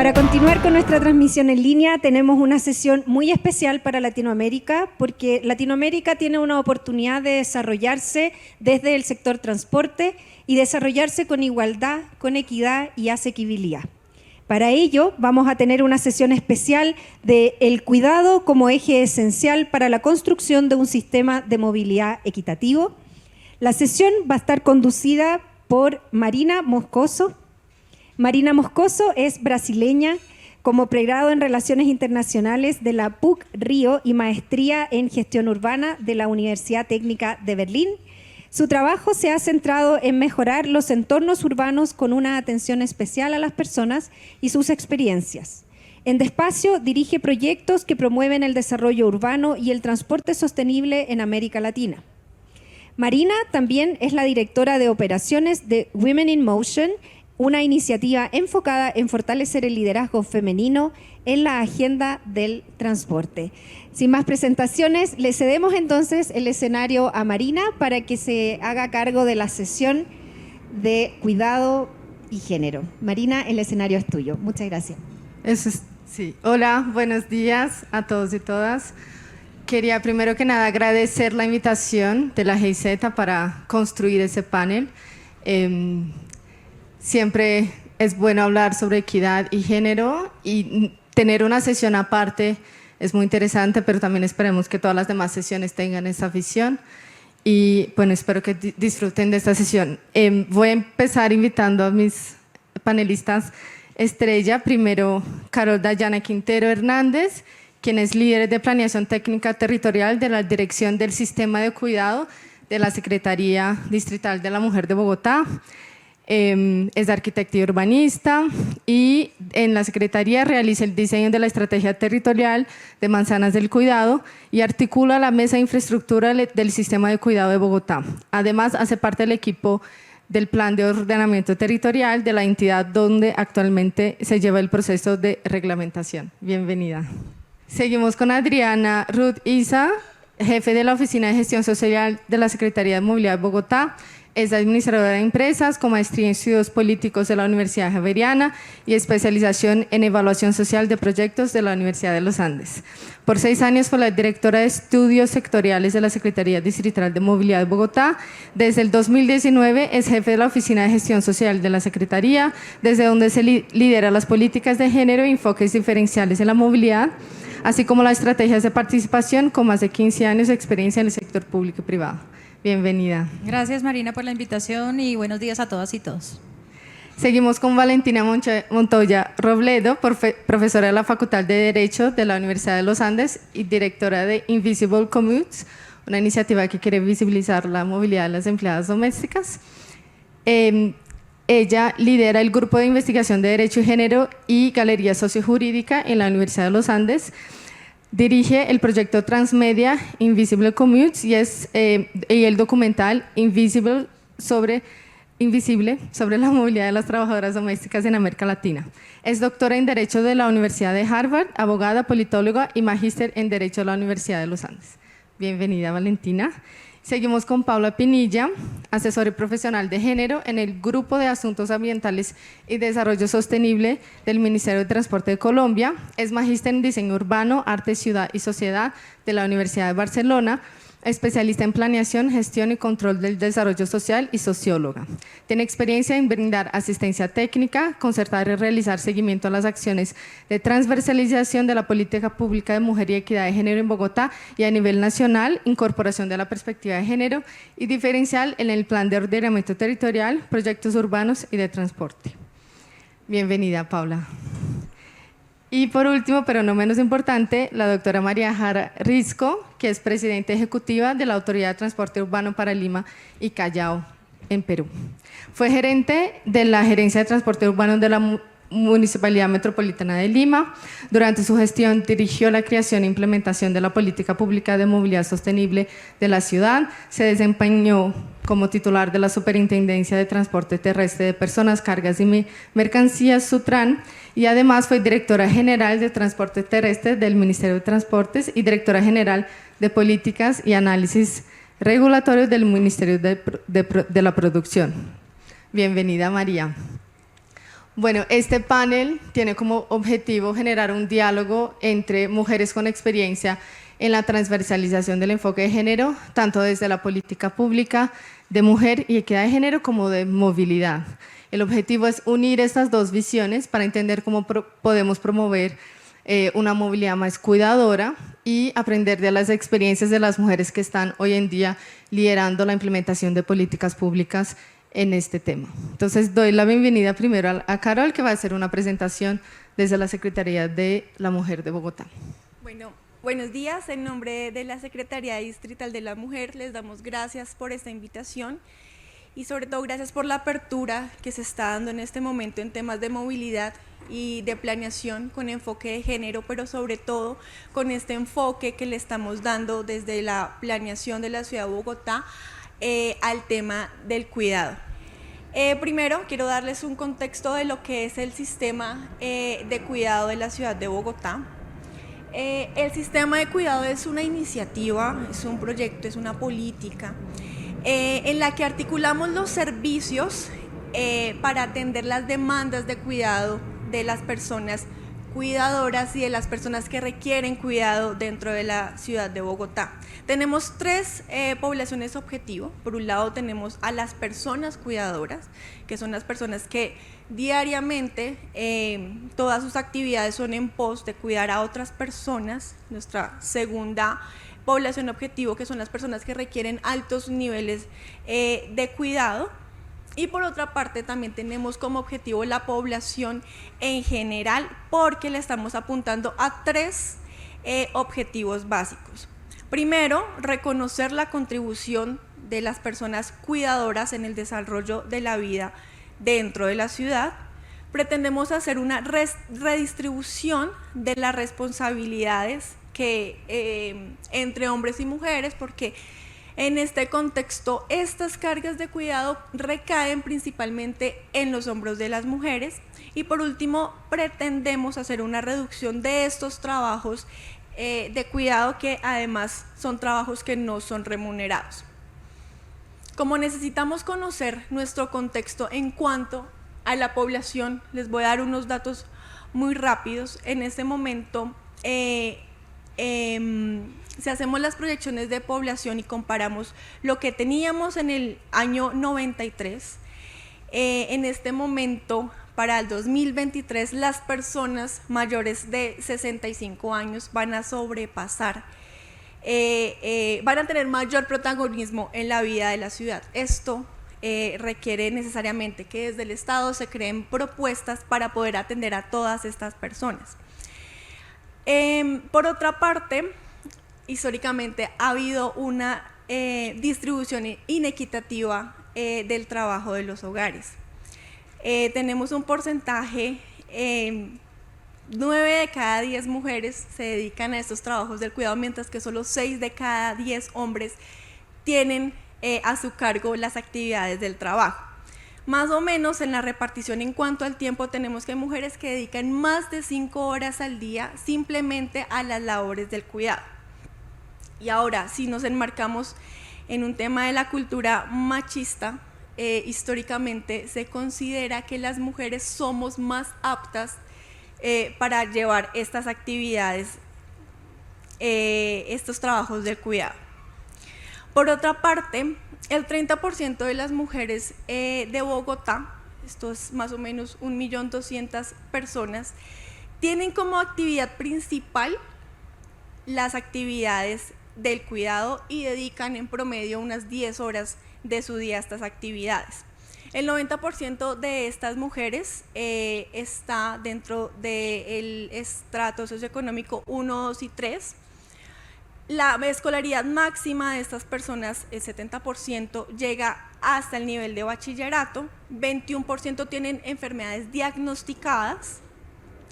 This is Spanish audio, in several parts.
Para continuar con nuestra transmisión en línea, tenemos una sesión muy especial para Latinoamérica, porque Latinoamérica tiene una oportunidad de desarrollarse desde el sector transporte y desarrollarse con igualdad, con equidad y asequibilidad. Para ello, vamos a tener una sesión especial de el cuidado como eje esencial para la construcción de un sistema de movilidad equitativo. La sesión va a estar conducida por Marina Moscoso. Marina Moscoso es brasileña, como pregrado en Relaciones Internacionales de la PUC Río y maestría en Gestión Urbana de la Universidad Técnica de Berlín. Su trabajo se ha centrado en mejorar los entornos urbanos con una atención especial a las personas y sus experiencias. En Despacio dirige proyectos que promueven el desarrollo urbano y el transporte sostenible en América Latina. Marina también es la directora de operaciones de Women in Motion, una iniciativa enfocada en fortalecer el liderazgo femenino en la agenda del transporte. Sin más presentaciones, le cedemos entonces el escenario a Marina para que se haga cargo de la sesión de cuidado y género. Marina, el escenario es tuyo. Muchas gracias. Sí. Hola, buenos días a todos y todas. Quería primero que nada agradecer la invitación de la GIZ para construir ese panel. Siempre es bueno hablar sobre equidad y género y tener una sesión aparte es muy interesante, pero también esperemos que todas las demás sesiones tengan esa visión y bueno, espero que disfruten de esta sesión. Voy a empezar invitando a mis panelistas estrella. Primero, Carol Dayana Quintero Hernández, quien es líder de planeación técnica territorial de la Dirección del Sistema de Cuidado de la Secretaría Distrital de la Mujer de Bogotá. Es arquitecta y urbanista y en la Secretaría realiza el diseño de la estrategia territorial de Manzanas del Cuidado y articula la mesa de infraestructura del Sistema de Cuidado de Bogotá. Además, hace parte del equipo del Plan de Ordenamiento Territorial de la entidad donde actualmente se lleva el proceso de reglamentación. Bienvenida. Seguimos con Adriana Ruth Isa, jefe de la Oficina de Gestión Social de la Secretaría de Movilidad de Bogotá. Es administradora de empresas con maestría en estudios políticos de la Universidad Javeriana y especialización en evaluación social de proyectos de la Universidad de los Andes. Por 6 años fue la directora de estudios sectoriales de la Secretaría Distrital de Movilidad de Bogotá. Desde el 2019 es jefe de la Oficina de Gestión Social de la Secretaría, desde donde se lidera las políticas de género e enfoques diferenciales en la movilidad, así como las estrategias de participación con más de 15 años de experiencia en el sector público y privado. Bienvenida. Gracias, Marina, por la invitación y buenos días a todas y todos. Seguimos con Valentina Montoya Robledo, profesora de la Facultad de Derecho de la Universidad de los Andes y directora de Invisible Commutes, una iniciativa que quiere visibilizar la movilidad de las empleadas domésticas. Ella lidera el Grupo de Investigación de Derecho y Género y Galería Sociojurídica en la Universidad de los Andes. Dirige el proyecto transmedia Invisible Commutes y el documental Invisible sobre la movilidad de las trabajadoras domésticas en América Latina. Es doctora en Derecho de la Universidad de Harvard, abogada, politóloga y magíster en Derecho de la Universidad de los Andes. Bienvenida, Valentina. Seguimos con Paula Pinilla, asesora profesional de género en el Grupo de Asuntos Ambientales y Desarrollo Sostenible del Ministerio de Transporte de Colombia. Es magíster en Diseño Urbano, Arte, Ciudad y Sociedad de la Universidad de Barcelona, especialista en planeación, gestión y control del desarrollo social y socióloga. Tiene experiencia en brindar asistencia técnica, concertar y realizar seguimiento a las acciones de transversalización de la política pública de mujer y equidad de género en Bogotá y a nivel nacional, incorporación de la perspectiva de género y diferencial en el Plan de Ordenamiento Territorial, proyectos urbanos y de transporte. Bienvenida, Paula. Y por último, pero no menos importante, la doctora María Jara Risco, que es presidenta ejecutiva de la Autoridad de Transporte Urbano para Lima y Callao, en Perú. Fue gerente de la Gerencia de Transporte Urbano de la Municipalidad Metropolitana de Lima. Durante su gestión dirigió la creación e implementación de la política pública de movilidad sostenible de la ciudad. Se desempeñó como titular de la Superintendencia de Transporte Terrestre de Personas, Cargas y Mercancías, SUTRAN, y además fue directora general de Transporte Terrestre del Ministerio de Transportes y directora general de Políticas y Análisis Regulatorios del Ministerio de la Producción. Bienvenida, María. Bueno, este panel tiene como objetivo generar un diálogo entre mujeres con experiencia en la transversalización del enfoque de género, tanto desde la política pública de mujer y equidad de género como de movilidad. El objetivo es unir estas dos visiones para entender cómo podemos promover una movilidad más cuidadora y aprender de las experiencias de las mujeres que están hoy en día liderando la implementación de políticas públicas en este tema. Entonces, doy la bienvenida primero a Carol, que va a hacer una presentación desde la Secretaría de la Mujer de Bogotá. Bueno, buenos días. En nombre de la Secretaría Distrital de la Mujer, les damos gracias por esta invitación y sobre todo gracias por la apertura que se está dando en este momento en temas de movilidad y de planeación con enfoque de género, pero sobre todo con este enfoque que le estamos dando desde la planeación de la Ciudad de Bogotá al tema del cuidado. Primero, quiero darles un contexto de lo que es el sistema de cuidado de la Ciudad de Bogotá. El sistema de cuidado es una iniciativa, es un proyecto, es una política en la que articulamos los servicios para atender las demandas de cuidado de las personas cuidadoras y de las personas que requieren cuidado dentro de la ciudad de Bogotá. Tenemos tres poblaciones objetivo. Por un lado tenemos a las personas cuidadoras, que son las personas que diariamente todas sus actividades son en pos de cuidar a otras personas. Nuestra segunda población objetivo, que son las personas que requieren altos niveles de cuidado. Y por otra parte también tenemos como objetivo la población en general, porque le estamos apuntando a tres objetivos básicos. Primero, reconocer la contribución de las personas cuidadoras en el desarrollo de la vida dentro de la ciudad. Pretendemos hacer una redistribución de las responsabilidades entre hombres y mujeres, porque en este contexto, estas cargas de cuidado recaen principalmente en los hombros de las mujeres. Y por último, pretendemos hacer una reducción de estos trabajos de cuidado, que además son trabajos que no son remunerados. Como necesitamos conocer nuestro contexto en cuanto a la población, les voy a dar unos datos muy rápidos. En este momento, si hacemos las proyecciones de población y comparamos lo que teníamos en el año 93, en este momento, para el 2023, las personas mayores de 65 años van a sobrepasar, van a tener mayor protagonismo en la vida de la ciudad. Esto requiere necesariamente que desde el Estado se creen propuestas para poder atender a todas estas personas. Por otra parte, históricamente ha habido una distribución inequitativa del trabajo de los hogares. Tenemos un porcentaje, 9 de cada 10 mujeres se dedican a estos trabajos del cuidado, mientras que solo 6 de cada 10 hombres tienen a su cargo las actividades del trabajo. Más o menos en la repartición en cuanto al tiempo, tenemos que hay mujeres que dedican más de 5 horas al día simplemente a las labores del cuidado. Y ahora, si nos enmarcamos en un tema de la cultura machista, históricamente se considera que las mujeres somos más aptas para llevar estas actividades, estos trabajos del cuidado. Por otra parte, el 30% de las mujeres de Bogotá, esto es más o menos 1.200.000 personas, tienen como actividad principal las actividades del cuidado y dedican en promedio unas 10 horas de su día a estas actividades. El 90% de estas mujeres está dentro del estrato socioeconómico 1, 2 y 3. La escolaridad máxima de estas personas, el 70%, llega hasta el nivel de bachillerato, 21% tienen enfermedades diagnosticadas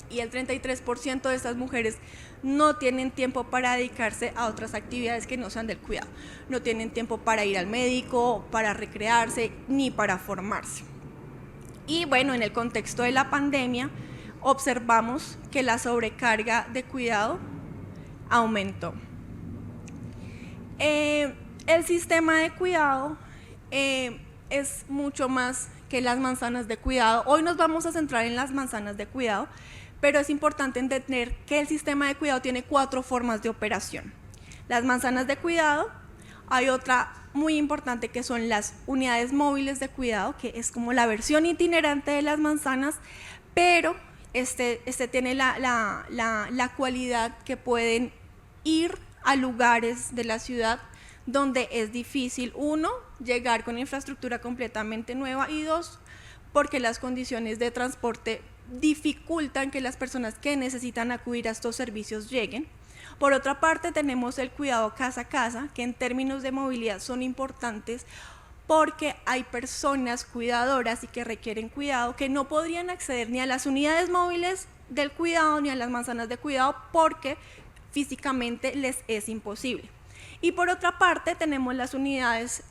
y el 33% de estas mujeres no tienen tiempo para dedicarse a otras actividades que no sean del cuidado. No tienen tiempo para ir al médico, para recrearse, ni para formarse. Y bueno, en el contexto de la pandemia, observamos que la sobrecarga de cuidado aumentó. El sistema de cuidado es mucho más que las manzanas de cuidado. Hoy nos vamos a centrar en las manzanas de cuidado, pero es importante entender que el sistema de cuidado tiene 4 formas de operación. Las manzanas de cuidado, hay otra muy importante que son las unidades móviles de cuidado, que es como la versión itinerante de las manzanas, pero este tiene la cualidad que pueden ir a lugares de la ciudad donde es difícil, 1, llegar con infraestructura completamente nueva, y 2, porque las condiciones de transporte dificultan que las personas que necesitan acudir a estos servicios lleguen. Por otra parte, tenemos el cuidado casa a casa, que en términos de movilidad son importantes porque hay personas cuidadoras y que requieren cuidado que no podrían acceder ni a las unidades móviles del cuidado ni a las manzanas de cuidado porque físicamente les es imposible. Y por otra parte tenemos las unidades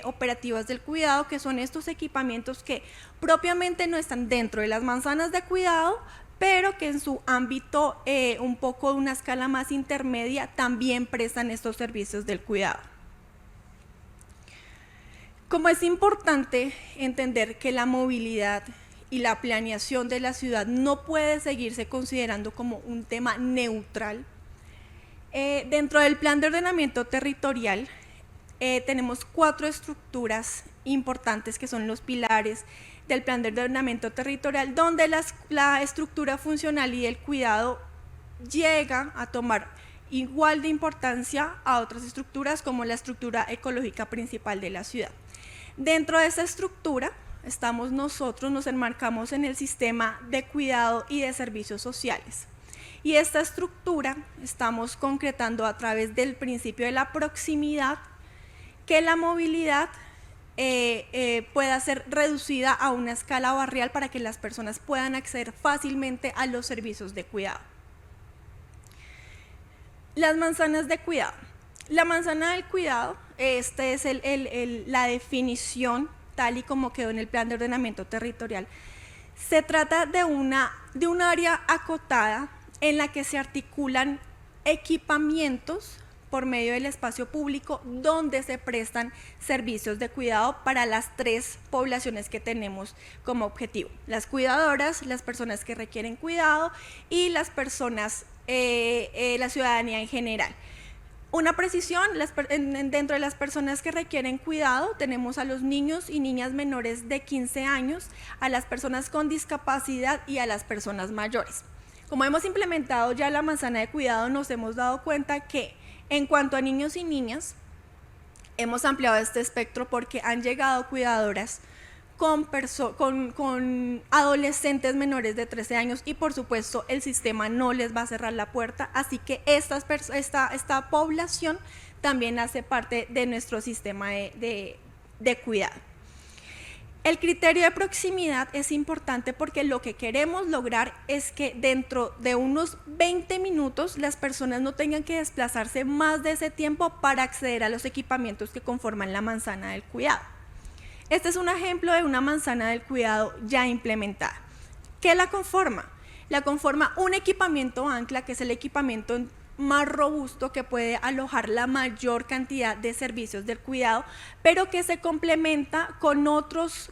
operativas del cuidado, que son estos equipamientos que propiamente no están dentro de las manzanas de cuidado, pero que en su ámbito un poco de una escala más intermedia también prestan estos servicios del cuidado. Como es importante entender que la movilidad y la planeación de la ciudad no puede seguirse considerando como un tema neutral, dentro del plan de ordenamiento territorial tenemos 4 estructuras importantes que son los pilares del plan de ordenamiento territorial, donde la estructura funcional y el cuidado llega a tomar igual de importancia a otras estructuras como la estructura ecológica principal de la ciudad. Dentro de esa estructura nosotros nos enmarcamos en el sistema de cuidado y de servicios sociales. Y esta estructura estamos concretando a través del principio de la proximidad, que la movilidad pueda ser reducida a una escala barrial para que las personas puedan acceder fácilmente a los servicios de cuidado. Las manzanas de cuidado. La manzana del cuidado, esta es la definición tal y como quedó en el plan de ordenamiento territorial. Se trata de un área acotada en la que se articulan equipamientos por medio del espacio público donde se prestan servicios de cuidado para las 3 poblaciones que tenemos como objetivo: las cuidadoras, las personas que requieren cuidado y las personas, la ciudadanía en general. Una precisión, dentro de las personas que requieren cuidado tenemos a los niños y niñas menores de 15 años, a las personas con discapacidad y a las personas mayores. Como hemos implementado ya la manzana de cuidado, nos hemos dado cuenta que en cuanto a niños y niñas, hemos ampliado este espectro porque han llegado cuidadoras con adolescentes menores de 13 años y por supuesto el sistema no les va a cerrar la puerta, así que esta población también hace parte de nuestro sistema de cuidado. El criterio de proximidad es importante porque lo que queremos lograr es que dentro de unos 20 minutos las personas no tengan que desplazarse más de ese tiempo para acceder a los equipamientos que conforman la manzana del cuidado. Este es un ejemplo de una manzana del cuidado ya implementada. ¿Qué la conforma? La conforma un equipamiento ancla, que es el equipamiento más robusto que puede alojar la mayor cantidad de servicios del cuidado, pero que se complementa con otras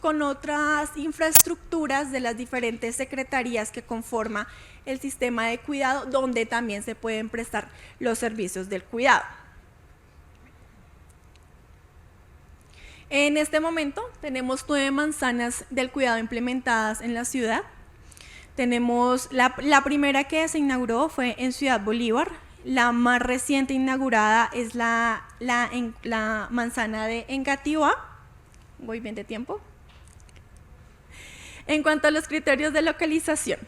infraestructuras de las diferentes secretarías que conforma el sistema de cuidado, donde también se pueden prestar los servicios del cuidado. En este momento tenemos 9 manzanas del cuidado implementadas en la ciudad. Tenemos la primera que se inauguró fue en Ciudad Bolívar. La más reciente inaugurada es la manzana de Engativá. Voy bien de tiempo. En cuanto a los criterios de localización,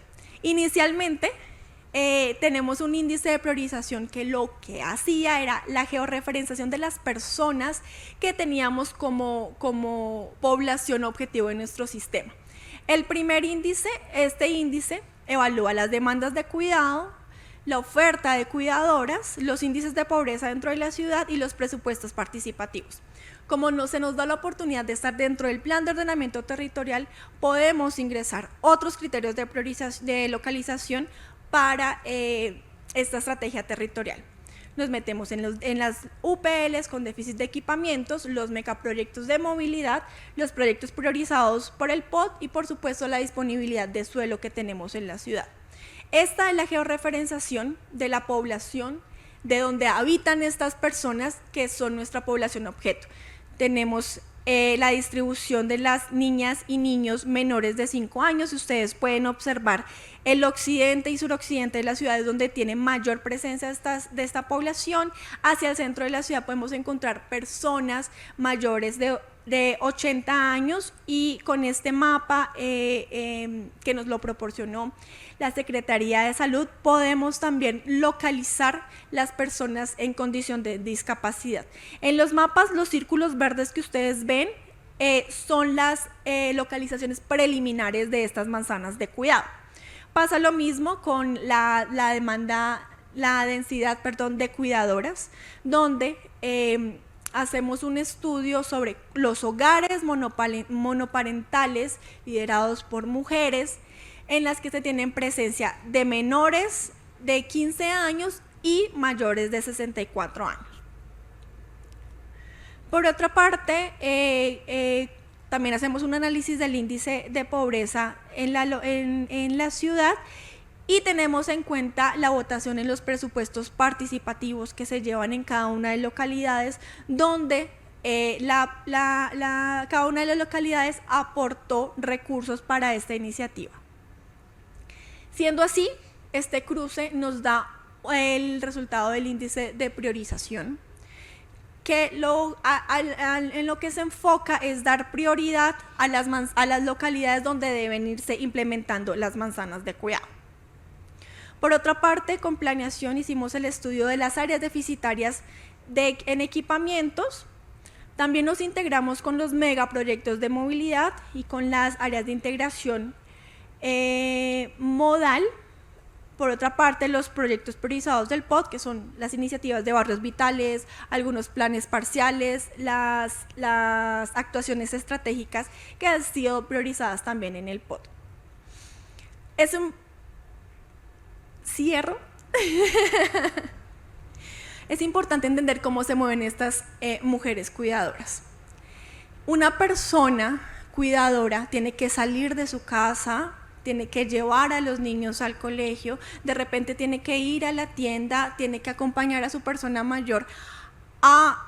inicialmente tenemos un índice de priorización que lo que hacía era la georreferenciación de las personas que teníamos como población objetivo en nuestro sistema. El primer índice, este índice evalúa las demandas de cuidado, la oferta de cuidadoras, los índices de pobreza dentro de la ciudad y los presupuestos participativos. Como no se nos da la oportunidad de estar dentro del plan de ordenamiento territorial, podemos ingresar otros criterios de priorización, de localización para esta estrategia territorial. nos metemos en las UPLs con déficit de equipamientos, los megaproyectos de movilidad, los proyectos priorizados por el POT y por supuesto la disponibilidad de suelo que tenemos en la ciudad. Esta es la georreferenciación de la población de donde habitan estas personas que son nuestra población objeto. Tenemos la distribución de las niñas y niños menores de 5 años. Ustedes pueden observar el occidente y suroccidente de las ciudades donde tiene mayor presencia de esta población. Hacia el centro de la ciudad podemos encontrar personas mayores de 80 años y con este mapa que nos lo proporcionó la Secretaría de Salud podemos también localizar las personas en condición de discapacidad. En los mapas, los círculos verdes que ustedes ven son las localizaciones preliminares de estas manzanas de cuidado. Pasa lo mismo con la densidad de cuidadoras, donde hacemos un estudio sobre los hogares monoparentales liderados por mujeres, en las que se tienen presencia de menores de 15 años y mayores de 64 años. Por otra parte, también hacemos un análisis del índice de pobreza en la ciudad y tenemos en cuenta la votación en los presupuestos participativos que se llevan en cada una de las localidades, donde cada una de las localidades aportó recursos para esta iniciativa. Siendo así, este cruce nos da el resultado del índice de priorización, que en lo que se enfoca es dar prioridad a las localidades donde deben irse implementando las manzanas de cuidado. Por otra parte, con planeación hicimos el estudio de las áreas deficitarias en equipamientos. También nos integramos con los megaproyectos de movilidad y con las áreas de integración modal. Por otra parte, los proyectos priorizados del POT, que son las iniciativas de barrios vitales, algunos planes parciales, las actuaciones estratégicas que han sido priorizadas también en el POT. Es un cierro. Es importante entender cómo se mueven estas mujeres cuidadoras. Una persona cuidadora tiene que salir de su casa, tiene que llevar a los niños al colegio, de repente tiene que ir a la tienda, tiene que acompañar a su persona mayor a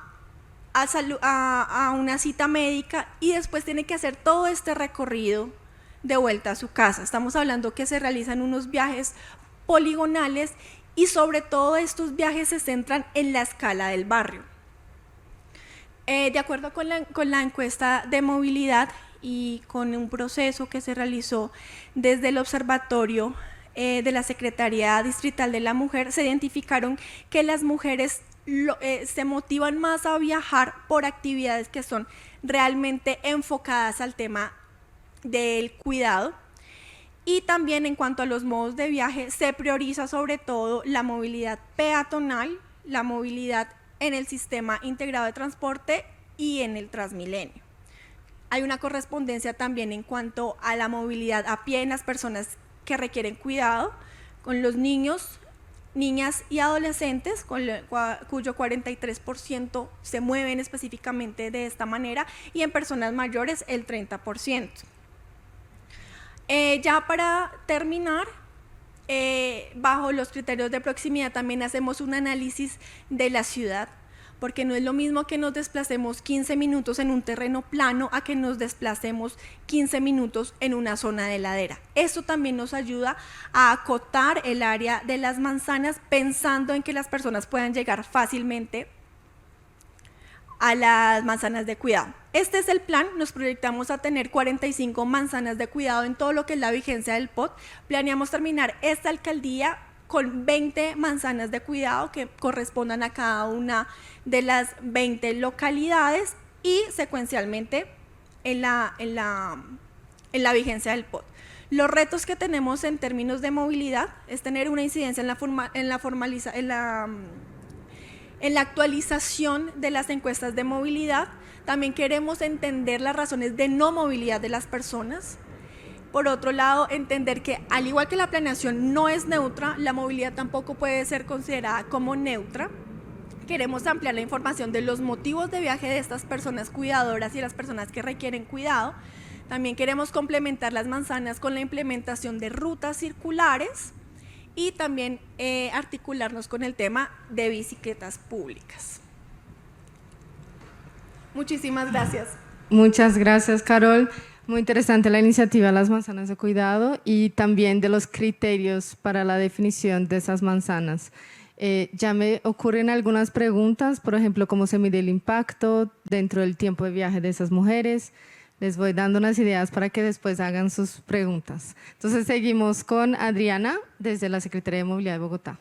una cita médica y después tiene que hacer todo este recorrido de vuelta a su casa. Estamos hablando que se realizan unos viajes poligonales y sobre todo estos viajes se centran en la escala del barrio. De acuerdo con la encuesta de movilidad y con un proceso que se realizó desde el observatorio de la Secretaría Distrital de la Mujer, se identificaron que las mujeres se motivan más a viajar por actividades que son realmente enfocadas al tema del cuidado. Y también en cuanto a los modos de viaje, se prioriza sobre todo la movilidad peatonal, la movilidad en el sistema integrado de transporte y en el Transmilenio. Hay una correspondencia también en cuanto a la movilidad a pie en las personas que requieren cuidado, con los niños, niñas y adolescentes, cuyo 43% se mueven específicamente de esta manera, y en personas mayores el 30%. Ya para terminar, bajo los criterios de proximidad también hacemos un análisis de la ciudad, porque no es lo mismo que nos desplacemos 15 minutos en un terreno plano a que nos desplacemos 15 minutos en una zona de ladera. Esto también nos ayuda a acotar el área de las manzanas, pensando en que las personas puedan llegar fácilmente a las manzanas de cuidado. Este es el plan. Nos proyectamos a tener 45 manzanas de cuidado en todo lo que es la vigencia del POT. Planeamos terminar esta alcaldía con 20 manzanas de cuidado que correspondan a cada una de las 20 localidades y secuencialmente en la vigencia del POT. Los retos que tenemos en términos de movilidad es tener una incidencia en la actualización de las encuestas de movilidad. También queremos entender las razones de no movilidad de las personas. Por otro lado, entender que al igual que la planeación no es neutra, la movilidad tampoco puede ser considerada como neutra. Queremos ampliar la información de los motivos de viaje de estas personas cuidadoras y las personas que requieren cuidado. También queremos complementar las manzanas con la implementación de rutas circulares y también articularnos con el tema de bicicletas públicas. Muchísimas gracias. Muchas gracias, Carol. Muy interesante la iniciativa de las manzanas de cuidado y también de los criterios para la definición de esas manzanas. Ya me ocurren algunas preguntas, por ejemplo, cómo se mide el impacto dentro del tiempo de viaje de esas mujeres. Les voy dando unas ideas para que después hagan sus preguntas. Entonces, seguimos con Adriana, desde la Secretaría de Movilidad de Bogotá.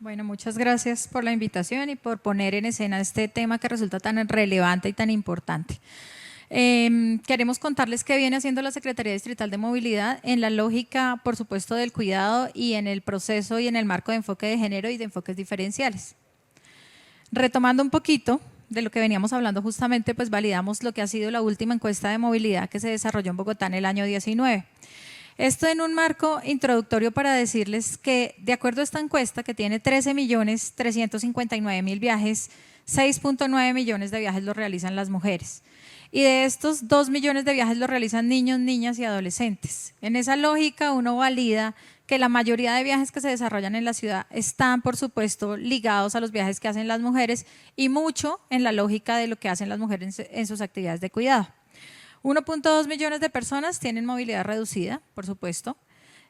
Bueno, muchas gracias por la invitación y por poner en escena este tema que resulta tan relevante y tan importante. Queremos contarles qué viene haciendo la Secretaría Distrital de Movilidad en la lógica, por supuesto, del cuidado y en el proceso y en el marco de enfoque de género y de enfoques diferenciales. Retomando un poquito de lo que veníamos hablando justamente, pues validamos lo que ha sido la última encuesta de movilidad que se desarrolló en Bogotá en el año 19. Esto en un marco introductorio para decirles que, de acuerdo a esta encuesta, que tiene 13.359.000 viajes, 6.9 millones de viajes los realizan las mujeres. Y de estos 2 millones de viajes los realizan niños, niñas y adolescentes. En esa lógica uno valida que la mayoría de viajes que se desarrollan en la ciudad están, por supuesto, ligados a los viajes que hacen las mujeres y mucho en la lógica de lo que hacen las mujeres en sus actividades de cuidado. 1.2 millones de personas tienen movilidad reducida, por supuesto,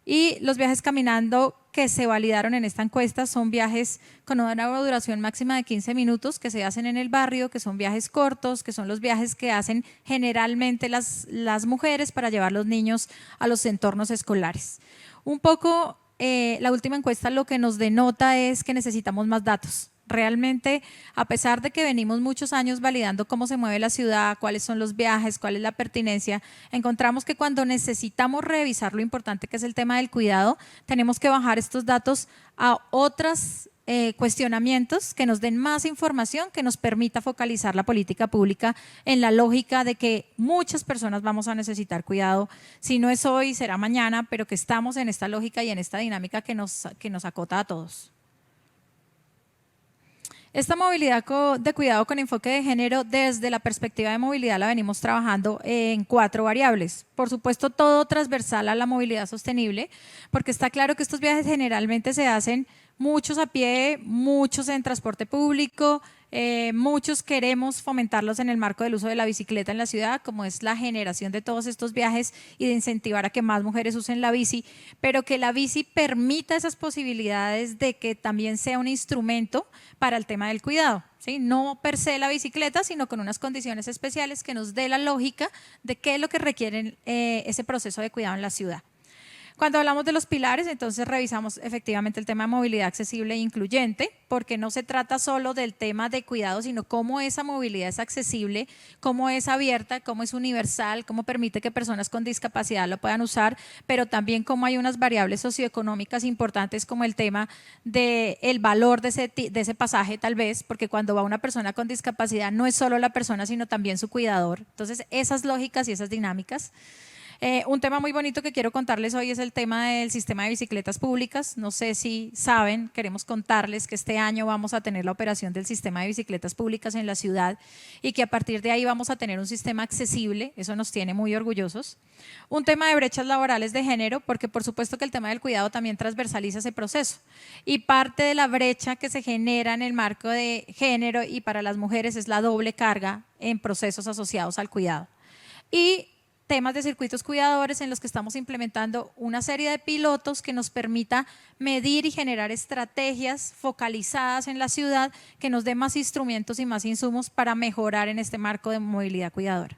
y los viajes caminando que se validaron en esta encuesta son viajes con una duración máxima de 15 minutos que se hacen en el barrio, que son viajes cortos, que son los viajes que hacen generalmente las mujeres para llevar los niños a los entornos escolares. Un poco la última encuesta lo que nos denota es que necesitamos más datos. Realmente, a pesar de que venimos muchos años validando cómo se mueve la ciudad, cuáles son los viajes, cuál es la pertinencia, encontramos que cuando necesitamos revisar lo importante que es el tema del cuidado, tenemos que bajar estos datos a otros cuestionamientos que nos den más información, que nos permita focalizar la política pública en la lógica de que muchas personas vamos a necesitar cuidado. Si no es hoy, será mañana, pero que estamos en esta lógica y en esta dinámica que nos acota a todos. Esta movilidad de cuidado con enfoque de género, desde la perspectiva de movilidad la venimos trabajando en 4 variables. Por supuesto, todo transversal a la movilidad sostenible, porque está claro que estos viajes generalmente se hacen muchos a pie, muchos en transporte público, muchos queremos fomentarlos en el marco del uso de la bicicleta en la ciudad, como es la generación de todos estos viajes y de incentivar a que más mujeres usen la bici, pero que la bici permita esas posibilidades de que también sea un instrumento para el tema del cuidado, ¿sí? No per se la bicicleta, sino con unas condiciones especiales que nos dé la lógica de qué es lo que requieren ese proceso de cuidado en la ciudad. Cuando hablamos de los pilares, entonces revisamos efectivamente el tema de movilidad accesible e incluyente, porque no se trata solo del tema de cuidado, sino cómo esa movilidad es accesible, cómo es abierta, cómo es universal, cómo permite que personas con discapacidad lo puedan usar, pero también cómo hay unas variables socioeconómicas importantes como el tema del valor de ese pasaje tal vez, porque cuando va una persona con discapacidad no es solo la persona, sino también su cuidador. Entonces, esas lógicas y esas dinámicas. Un tema muy bonito que quiero contarles hoy es el tema del sistema de bicicletas públicas. No sé si saben, queremos contarles que este año vamos a tener la operación del sistema de bicicletas públicas en la ciudad y que a partir de ahí vamos a tener un sistema accesible, eso nos tiene muy orgullosos. Un tema de brechas laborales de género, porque por supuesto que el tema del cuidado también transversaliza ese proceso y parte de la brecha que se genera en el marco de género y para las mujeres es la doble carga en procesos asociados al cuidado. Y temas de circuitos cuidadores en los que estamos implementando una serie de pilotos que nos permita medir y generar estrategias focalizadas en la ciudad que nos dé más instrumentos y más insumos para mejorar en este marco de movilidad cuidadora.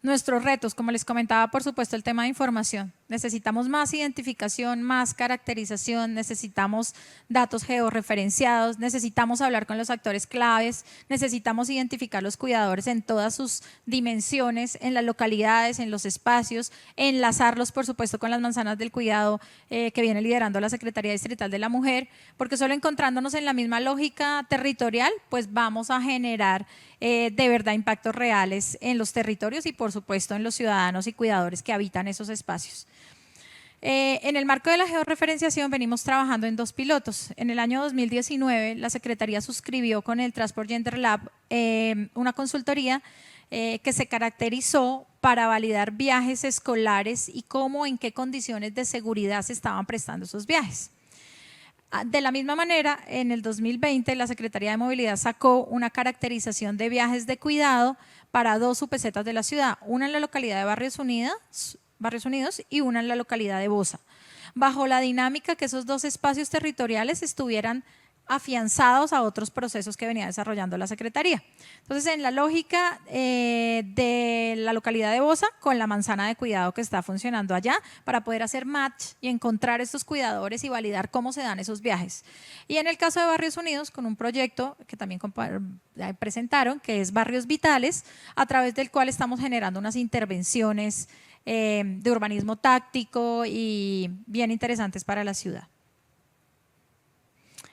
Nuestros retos, como les comentaba, por supuesto, el tema de información. Necesitamos más identificación, más caracterización, necesitamos datos georreferenciados, necesitamos hablar con los actores claves, necesitamos identificar los cuidadores en todas sus dimensiones, en las localidades, en los espacios, enlazarlos, por supuesto, con las manzanas del cuidado que viene liderando la Secretaría Distrital de la Mujer, porque solo encontrándonos en la misma lógica territorial, pues vamos a generar de verdad impactos reales en los territorios y por supuesto en los ciudadanos y cuidadores que habitan esos espacios. En el marco de la georreferenciación venimos trabajando en 2 pilotos. En el año 2019 la Secretaría suscribió con el Transport Gender Lab una consultoría que se caracterizó para validar viajes escolares y cómo, en qué condiciones de seguridad se estaban prestando esos viajes. De la misma manera, en el 2020 la Secretaría de Movilidad sacó una caracterización de viajes de cuidado para 2 UPZs de la ciudad, una en la localidad de Barrios Unidos y una en la localidad de Bosa, bajo la dinámica que esos 2 espacios territoriales estuvieran afianzados a otros procesos que venía desarrollando la Secretaría. Entonces, en la lógica de la localidad de Bosa, con la manzana de cuidado que está funcionando allá, para poder hacer match y encontrar estos cuidadores y validar cómo se dan esos viajes. Y en el caso de Barrios Unidos, con un proyecto que también presentaron, que es Barrios Vitales, a través del cual estamos generando unas intervenciones de urbanismo táctico y bien interesantes para la ciudad.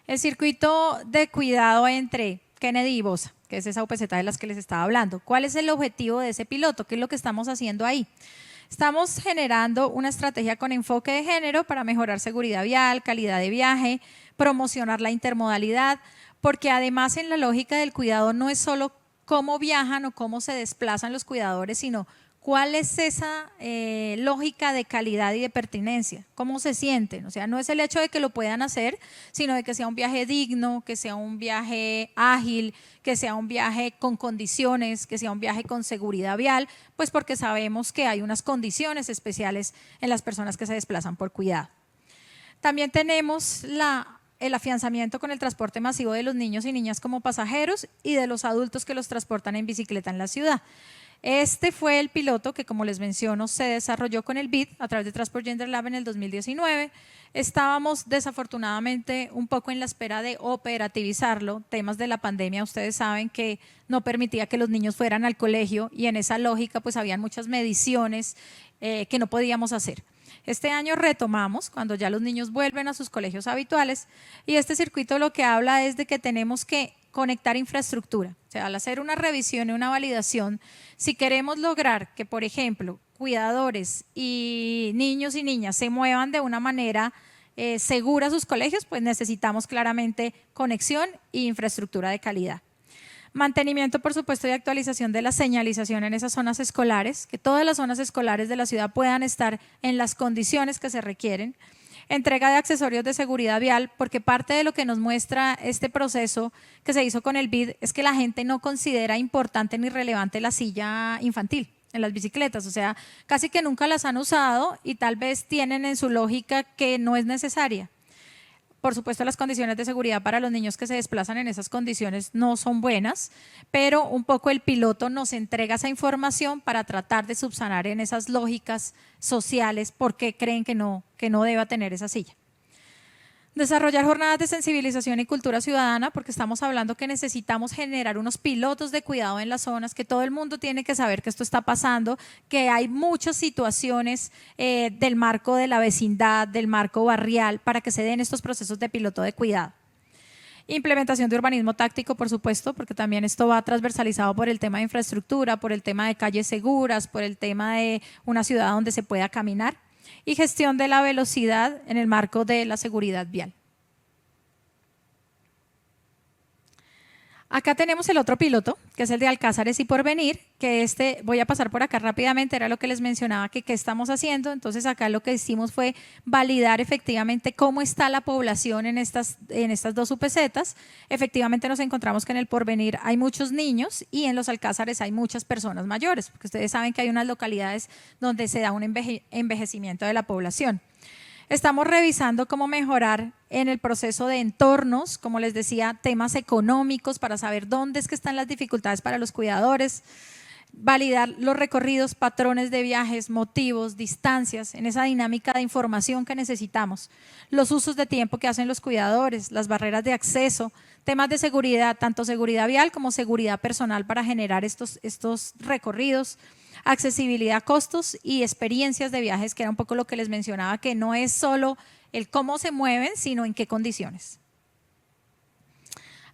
El circuito de cuidado entre Kennedy y Bosa, que es esa UPZ de las que les estaba hablando. ¿Cuál es el objetivo de ese piloto? ¿Qué es lo que estamos haciendo ahí? Estamos generando una estrategia con enfoque de género para mejorar seguridad vial, calidad de viaje, promocionar la intermodalidad, porque además en la lógica del cuidado no es solo cómo viajan o cómo se desplazan los cuidadores, sino cuál es esa lógica de calidad y de pertinencia, cómo se sienten. O sea, no es el hecho de que lo puedan hacer, sino de que sea un viaje digno, que sea un viaje ágil, que sea un viaje con condiciones, que sea un viaje con seguridad vial, pues porque sabemos que hay unas condiciones especiales en las personas que se desplazan por cuidado. También tenemos el afianzamiento con el transporte masivo de los niños y niñas como pasajeros y de los adultos que los transportan en bicicleta en la ciudad. Este fue el piloto que, como les menciono, se desarrolló con el BID a través de Transport Gender Lab en el 2019. Estábamos desafortunadamente un poco en la espera de operativizarlo. Temas de la pandemia, ustedes saben que no permitía que los niños fueran al colegio y en esa lógica pues habían muchas mediciones que no podíamos hacer. Este año retomamos cuando ya los niños vuelven a sus colegios habituales y este circuito lo que habla es de que tenemos que conectar infraestructura. O sea, al hacer una revisión y una validación, si queremos lograr que, por ejemplo, cuidadores y niños y niñas se muevan de una manera segura a sus colegios, pues necesitamos claramente conexión e infraestructura de calidad. Mantenimiento, por supuesto, y actualización de la señalización en esas zonas escolares, que todas las zonas escolares de la ciudad puedan estar en las condiciones que se requieren. Entrega de accesorios de seguridad vial, porque parte de lo que nos muestra este proceso que se hizo con el BID es que la gente no considera importante ni relevante la silla infantil en las bicicletas, o sea, casi que nunca las han usado y tal vez tienen en su lógica que no es necesaria. Por supuesto, las condiciones de seguridad para los niños que se desplazan en esas condiciones no son buenas, pero un poco el piloto nos entrega esa información para tratar de subsanar en esas lógicas sociales por qué creen que no deba tener esa silla. Desarrollar jornadas de sensibilización y cultura ciudadana, porque estamos hablando que necesitamos generar unos pilotos de cuidado en las zonas, que todo el mundo tiene que saber que esto está pasando, que hay muchas situaciones del marco de la vecindad, del marco barrial, para que se den estos procesos de piloto de cuidado. Implementación de urbanismo táctico, por supuesto, porque también esto va transversalizado por el tema de infraestructura, por el tema de calles seguras, por el tema de una ciudad donde se pueda caminar. Y gestión de la velocidad en el marco de la seguridad vial. Acá tenemos el otro piloto, que es el de Alcázares y Porvenir, que voy a pasar por acá rápidamente, era lo que les mencionaba que qué estamos haciendo. Entonces acá lo que hicimos fue validar efectivamente cómo está la población en estas 2 UPZs. Efectivamente nos encontramos que en el Porvenir hay muchos niños y en los Alcázares hay muchas personas mayores, porque ustedes saben que hay unas localidades donde se da un envejecimiento de la población. Estamos revisando cómo mejorar en el proceso de entornos, como les decía, temas económicos para saber dónde es que están las dificultades para los cuidadores, validar los recorridos, patrones de viajes, motivos, distancias, en esa dinámica de información que necesitamos, los usos de tiempo que hacen los cuidadores, las barreras de acceso, temas de seguridad, tanto seguridad vial como seguridad personal para generar estos recorridos, accesibilidad, costos y experiencias de viajes, que era un poco lo que les mencionaba, que no es solo el cómo se mueven, sino en qué condiciones.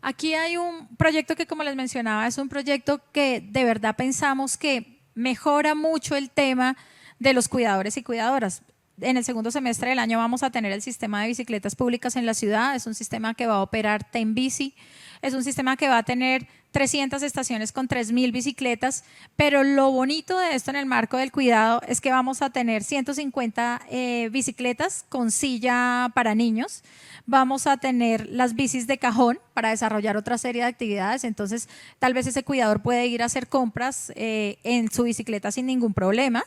Aquí hay un proyecto que, como les mencionaba, es un proyecto que de verdad pensamos que mejora mucho el tema de los cuidadores y cuidadoras. en el segundo semestre del año vamos a tener el sistema de bicicletas públicas en la ciudad. Es un sistema que va a operar Tembici. Es un sistema que va a tener 300 estaciones con 3.000 bicicletas, pero lo bonito de esto en el marco del cuidado es que vamos a tener 150 bicicletas con silla para niños. Vamos a tener las bicis de cajón para desarrollar otra serie de actividades. Entonces, tal vez ese cuidador puede ir a hacer compras en su bicicleta sin ningún problema.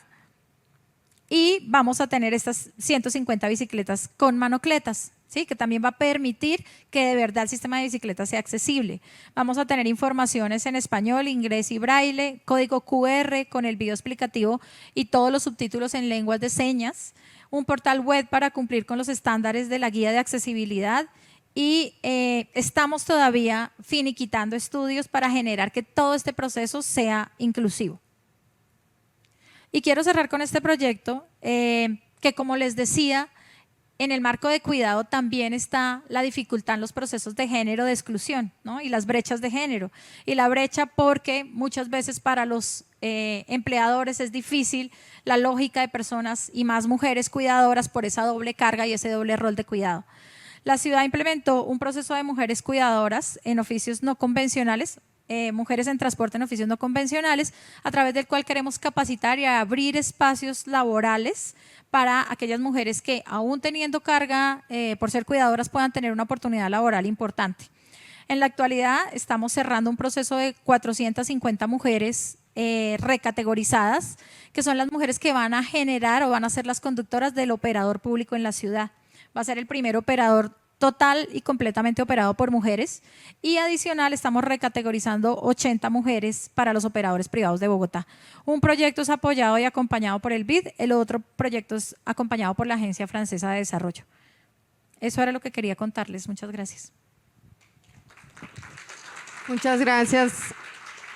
Y vamos a tener estas 150 bicicletas con manocletas, ¿sí? Que también va a permitir que de verdad el sistema de bicicletas sea accesible. Vamos a tener informaciones en español, inglés y braille, código QR con el video explicativo y todos los subtítulos en lenguas de señas, un portal web para cumplir con los estándares de la guía de accesibilidad y estamos todavía finiquitando estudios para generar que todo este proceso sea inclusivo. Y quiero cerrar con este proyecto que, como les decía, en el marco de cuidado también está la dificultad en los procesos de género de exclusión, ¿no? Y las brechas de género. Y la brecha porque muchas veces para los empleadores es difícil la lógica de personas y más mujeres cuidadoras por esa doble carga y ese doble rol de cuidado. La ciudad implementó un proceso de mujeres cuidadoras en oficios no convencionales, mujeres en transporte en oficios no convencionales, a través del cual queremos capacitar y abrir espacios laborales para aquellas mujeres que, aún teniendo carga por ser cuidadoras, puedan tener una oportunidad laboral importante. En la actualidad estamos cerrando un proceso de 450 mujeres recategorizadas, que son las mujeres que van a generar o van a ser las conductoras del operador público en la ciudad. Va a ser el primer operador total y completamente operado por mujeres, y adicional estamos recategorizando 80 mujeres para los operadores privados de Bogotá. Un proyecto es apoyado y acompañado por el BID, el otro proyecto es acompañado por la Agencia Francesa de Desarrollo. Eso era lo que quería contarles. Muchas gracias. Muchas gracias.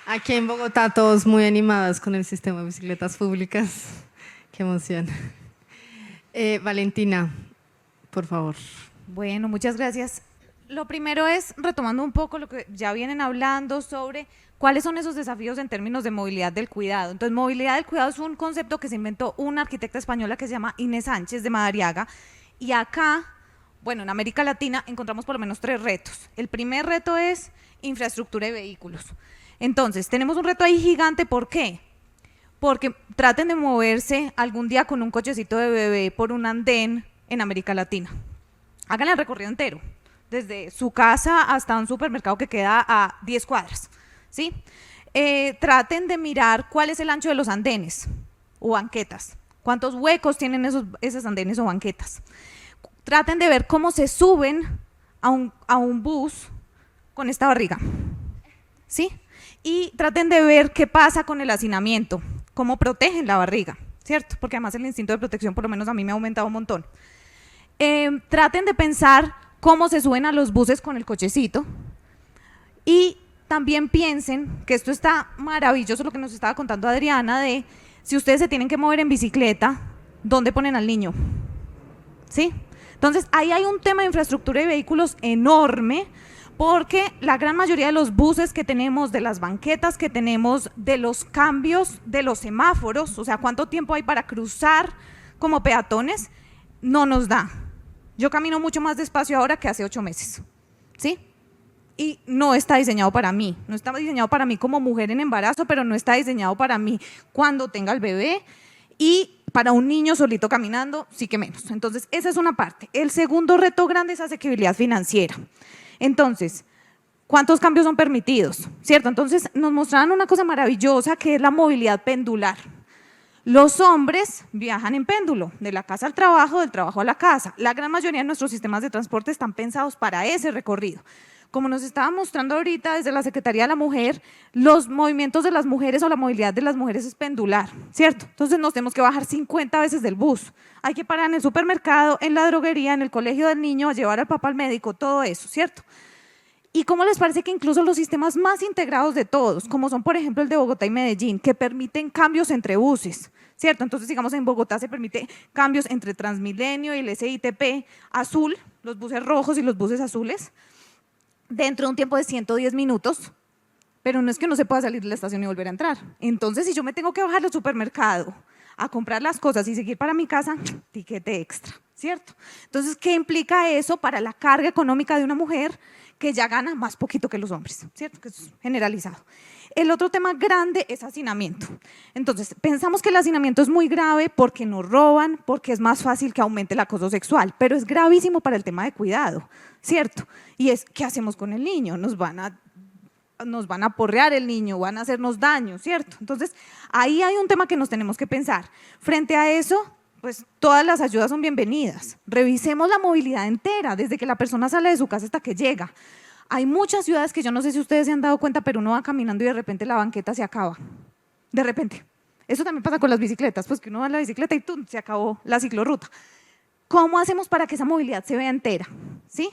Aquí en Bogotá todos muy animados con el sistema de bicicletas públicas. Qué emoción. Valentina, por favor. Bueno, muchas gracias. Lo primero es, retomando un poco lo que ya vienen hablando sobre cuáles son esos desafíos en términos de movilidad del cuidado. Entonces, movilidad del cuidado es un concepto que se inventó una arquitecta española que se llama Inés Sánchez de Madariaga, y acá, bueno, en América Latina encontramos por lo menos 3 retos. El primer reto es infraestructura de vehículos. Entonces, tenemos un reto ahí gigante. ¿Por qué? Porque traten de moverse algún día con un cochecito de bebé por un andén en América Latina. Hagan el recorrido entero, desde su casa hasta un supermercado que queda a 10 cuadras, ¿sí? Traten de mirar cuál es el ancho de los andenes o banquetas, cuántos huecos tienen esos andenes o banquetas. Traten de ver cómo se suben a un bus con esta barriga, ¿sí? Y traten de ver qué pasa con el hacinamiento, cómo protegen la barriga, ¿cierto? Porque además el instinto de protección, por lo menos a mí, me ha aumentado un montón. Traten de pensar cómo se suben a los buses con el cochecito, y también piensen, que esto está maravilloso lo que nos estaba contando Adriana, de si ustedes se tienen que mover en bicicleta, ¿dónde ponen al niño? ¿Sí? Entonces ahí hay un tema de infraestructura de vehículos enorme, porque la gran mayoría de los buses que tenemos, de las banquetas que tenemos, de los cambios de los semáforos, o sea, cuánto tiempo hay para cruzar como peatones, no nos da. Yo camino mucho más despacio ahora que hace 8 meses, ¿sí? Y no está diseñado para mí, no está diseñado para mí como mujer en embarazo, pero no está diseñado para mí cuando tenga el bebé, y para un niño solito caminando, sí que menos. Entonces, esa es una parte. El segundo reto grande es asequibilidad financiera. Entonces, ¿cuántos cambios son permitidos? ¿Cierto? Entonces, nos mostraron una cosa maravillosa que es la movilidad pendular. Los hombres viajan en péndulo, de la casa al trabajo, del trabajo a la casa. La gran mayoría de nuestros sistemas de transporte están pensados para ese recorrido. Como nos estaba mostrando ahorita desde la Secretaría de la Mujer, los movimientos de las mujeres o la movilidad de las mujeres es pendular, ¿cierto? Entonces nos tenemos que bajar 50 veces del bus. Hay que parar en el supermercado, en la droguería, en el colegio del niño, a llevar al papá al médico, todo eso, ¿cierto? ¿Y cómo les parece que incluso los sistemas más integrados de todos, como son por ejemplo el de Bogotá y Medellín, que permiten cambios entre buses, ¿cierto? Entonces, digamos, en Bogotá se permite cambios entre Transmilenio y el SITP azul, los buses rojos y los buses azules, dentro de un tiempo de 110 minutos, pero no es que no se pueda salir de la estación y volver a entrar. Entonces, si yo me tengo que bajar al supermercado a comprar las cosas y seguir para mi casa, tiquete extra, ¿cierto? Entonces, ¿qué implica eso para la carga económica de una mujer que ya gana más poquito que los hombres, ¿cierto? Que es generalizado. El otro tema grande es hacinamiento. Entonces, pensamos que el hacinamiento es muy grave porque nos roban, porque es más fácil que aumente el acoso sexual, pero es gravísimo para el tema de cuidado, ¿cierto? Y es, ¿qué hacemos con el niño? Nos van a porrear el niño, van a hacernos daño, ¿cierto? Entonces, ahí hay un tema que nos tenemos que pensar. Frente a eso, pues todas las ayudas son bienvenidas. Revisemos la movilidad entera, desde que la persona sale de su casa hasta que llega. Hay muchas ciudades que yo no sé si ustedes se han dado cuenta, pero uno va caminando y de repente la banqueta se acaba. De repente. Eso también pasa con las bicicletas, pues que uno va en la bicicleta y ¡tum!, se acabó la ciclorruta. ¿Cómo hacemos para que esa movilidad se vea entera? ¿Sí?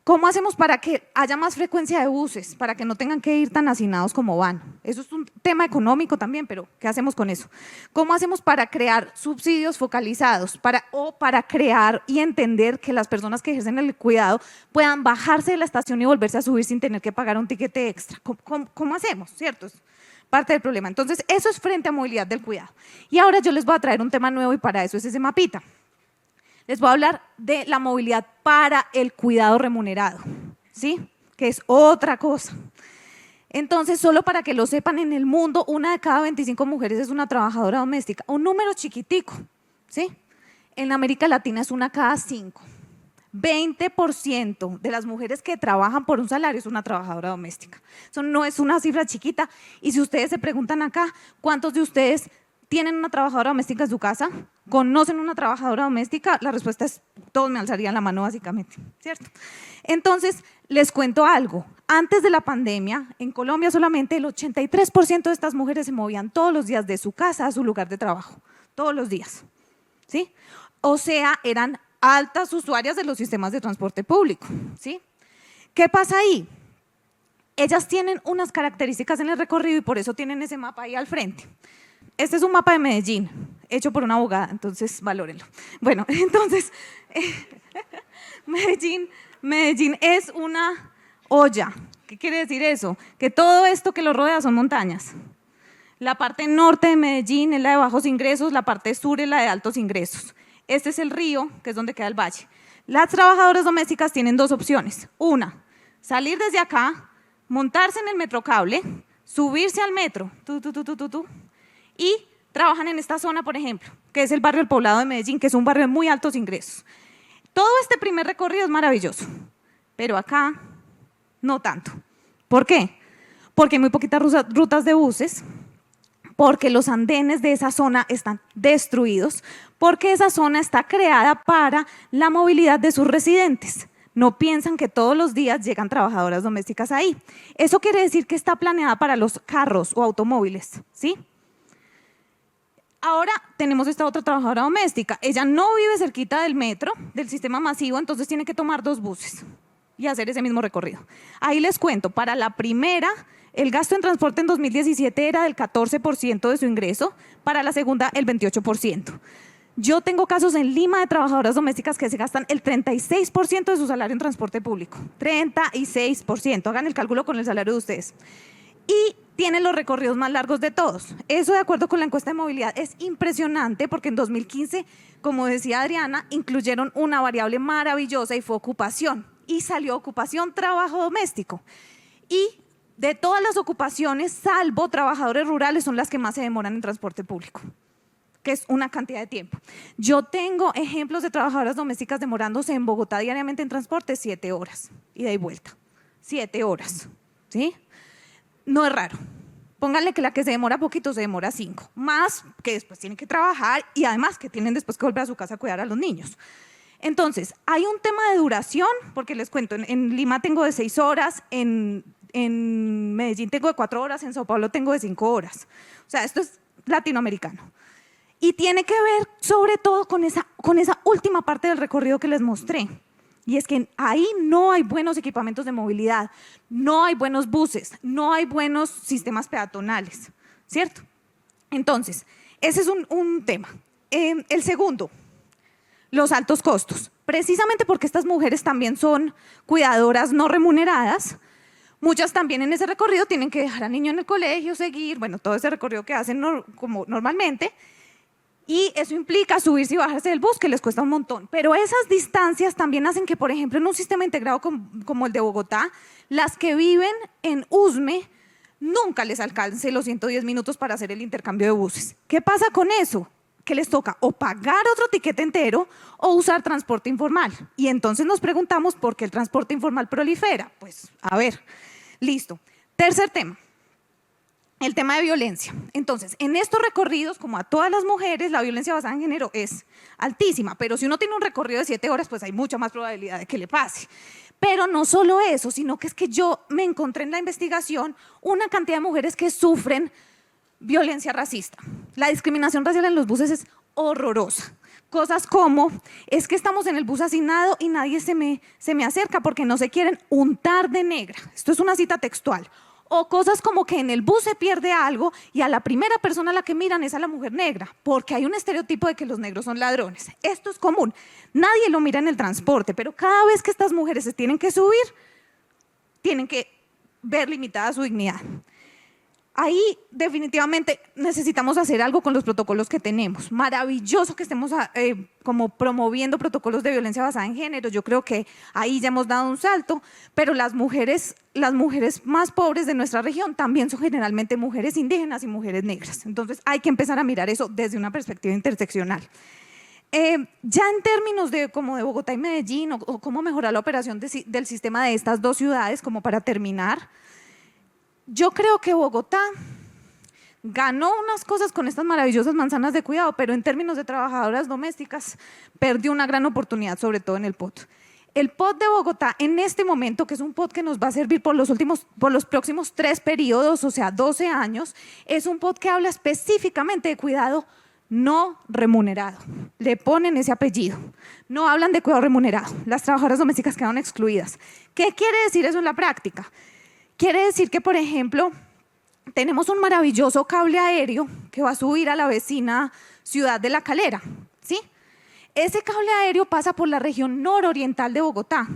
¿Cómo hacemos para que haya más frecuencia de buses, para que no tengan que ir tan hacinados como van? Eso es un tema económico también, pero ¿qué hacemos con eso? ¿Cómo hacemos para crear subsidios focalizados para crear y entender que las personas que ejercen el cuidado puedan bajarse de la estación y volverse a subir sin tener que pagar un tiquete extra? ¿Cómo hacemos? ¿Cierto? Es parte del problema. Entonces, eso es frente a movilidad del cuidado. Y ahora yo les voy a traer un tema nuevo y para eso es ese mapita. Les voy a hablar de la movilidad para el cuidado remunerado, ¿sí? Que es otra cosa. Entonces, solo para que lo sepan, en el mundo, 1 de cada 25 mujeres es una trabajadora doméstica, un número chiquitico, ¿sí? En América Latina es 1 cada 5. 20% de las mujeres que trabajan por un salario es una trabajadora doméstica. Eso no es una cifra chiquita. Y si ustedes se preguntan acá, ¿cuántos de ustedes tienen una trabajadora doméstica en su casa? ¿Conocen una trabajadora doméstica? La respuesta es, todos me alzarían la mano básicamente, ¿cierto? Entonces, les cuento algo. Antes de la pandemia, en Colombia solamente el 83% de estas mujeres se movían todos los días de su casa a su lugar de trabajo, todos los días, ¿sí? O sea, eran altas usuarias de los sistemas de transporte público, ¿sí? ¿Qué pasa ahí? Ellas tienen unas características en el recorrido y por eso tienen ese mapa ahí al frente. Este es un mapa de Medellín, hecho por una abogada, entonces valórenlo. Bueno, entonces, Medellín es una olla. ¿Qué quiere decir eso? Que todo esto que lo rodea son montañas. La parte norte de Medellín es la de bajos ingresos, la parte sur es la de altos ingresos. Este es el río, que es donde queda el valle. Las trabajadoras domésticas tienen 2 opciones. Una, salir desde acá, montarse en el metrocable, subirse al metro, y trabajan en esta zona, por ejemplo, que es el barrio El Poblado de Medellín, que es un barrio de muy altos ingresos. Todo este primer recorrido es maravilloso, pero acá no tanto. ¿Por qué? Porque hay muy poquitas rutas de buses, porque los andenes de esa zona están destruidos, porque esa zona está creada para la movilidad de sus residentes. No piensan que todos los días llegan trabajadoras domésticas ahí. Eso quiere decir que está planeada para los carros o automóviles, ¿sí? Ahora tenemos esta otra trabajadora doméstica. Ella no vive cerquita del metro, del sistema masivo, entonces tiene que tomar 2 buses y hacer ese mismo recorrido. Ahí les cuento, para la primera, el gasto en transporte en 2017 era del 14% de su ingreso, para la segunda el 28%. Yo tengo casos en Lima de trabajadoras domésticas que se gastan el 36% de su salario en transporte público. 36%, hagan el cálculo con el salario de ustedes. Y tienen los recorridos más largos de todos. Eso, de acuerdo con la encuesta de movilidad, es impresionante porque en 2015, como decía Adriana, incluyeron una variable maravillosa y fue ocupación. Y salió ocupación, trabajo doméstico. Y de todas las ocupaciones, salvo trabajadores rurales, son las que más se demoran en transporte público, que es una cantidad de tiempo. Yo tengo ejemplos de trabajadoras domésticas demorándose en Bogotá diariamente en transporte 7 horas, ida y vuelta. 7 horas, ¿sí? No es raro. Pónganle que la que se demora poquito se demora 5, más que después tienen que trabajar y además que tienen después que volver a su casa a cuidar a los niños. Entonces, hay un tema de duración, porque les cuento, en Lima tengo de 6 horas, en Medellín tengo de 4 horas, en Sao Paulo tengo de 5 horas. O sea, esto es latinoamericano. Y tiene que ver sobre todo con esa última parte del recorrido que les mostré. Y es que ahí no hay buenos equipamientos de movilidad, no hay buenos buses, no hay buenos sistemas peatonales, ¿cierto? Entonces, ese es un tema. El segundo, los altos costos. Precisamente porque estas mujeres también son cuidadoras no remuneradas, muchas también en ese recorrido tienen que dejar al niño en el colegio, seguir, bueno, todo ese recorrido que hacen como normalmente, Y eso implica subirse y bajarse del bus, que les cuesta un montón. Pero esas distancias también hacen que, por ejemplo, en un sistema integrado como el de Bogotá, las que viven en Usme nunca les alcance los 110 minutos para hacer el intercambio de buses. ¿Qué pasa con eso? Que les toca o pagar otro tiquete entero o usar transporte informal. Y entonces nos preguntamos por qué el transporte informal prolifera. Pues, a ver, listo. Tercer tema. El tema de violencia. Entonces, en estos recorridos, como a todas las mujeres, la violencia basada en género es altísima, pero si uno tiene un recorrido de 7 horas, pues hay mucha más probabilidad de que le pase. Pero no solo eso, sino que es que yo me encontré en la investigación una cantidad de mujeres que sufren violencia racista. La discriminación racial en los buses es horrorosa. Cosas como, es que estamos en el bus asignado y nadie se me acerca porque no se quieren untar de negra. Esto es una cita textual. O cosas como que en el bus se pierde algo y a la primera persona a la que miran es a la mujer negra, porque hay un estereotipo de que los negros son ladrones. Esto es común. Nadie lo mira en el transporte, pero cada vez que estas mujeres se tienen que subir, tienen que ver limitada su dignidad. Ahí definitivamente necesitamos hacer algo con los protocolos que tenemos. Maravilloso que estemos como promoviendo protocolos de violencia basada en género. Yo creo que ahí ya hemos dado un salto, pero las mujeres más pobres de nuestra región también son generalmente mujeres indígenas y mujeres negras. Entonces hay que empezar a mirar eso desde una perspectiva interseccional. Ya en términos de Bogotá y Medellín o cómo mejorar la operación del sistema de estas dos ciudades, como para terminar, yo creo que Bogotá ganó unas cosas con estas maravillosas manzanas de cuidado, pero en términos de trabajadoras domésticas perdió una gran oportunidad, sobre todo en el POT. El POT de Bogotá en este momento, que es un POT que nos va a servir por los próximos 3 periodos, o sea, 12 años, es un POT que habla específicamente de cuidado no remunerado. Le ponen ese apellido. No hablan de cuidado remunerado. Las trabajadoras domésticas quedaron excluidas. ¿Qué quiere decir eso en la práctica? Quiere decir que, por ejemplo, tenemos un maravilloso cable aéreo que va a subir a la vecina ciudad de La Calera, ¿sí? Ese cable aéreo pasa por la región nororiental de Bogotá,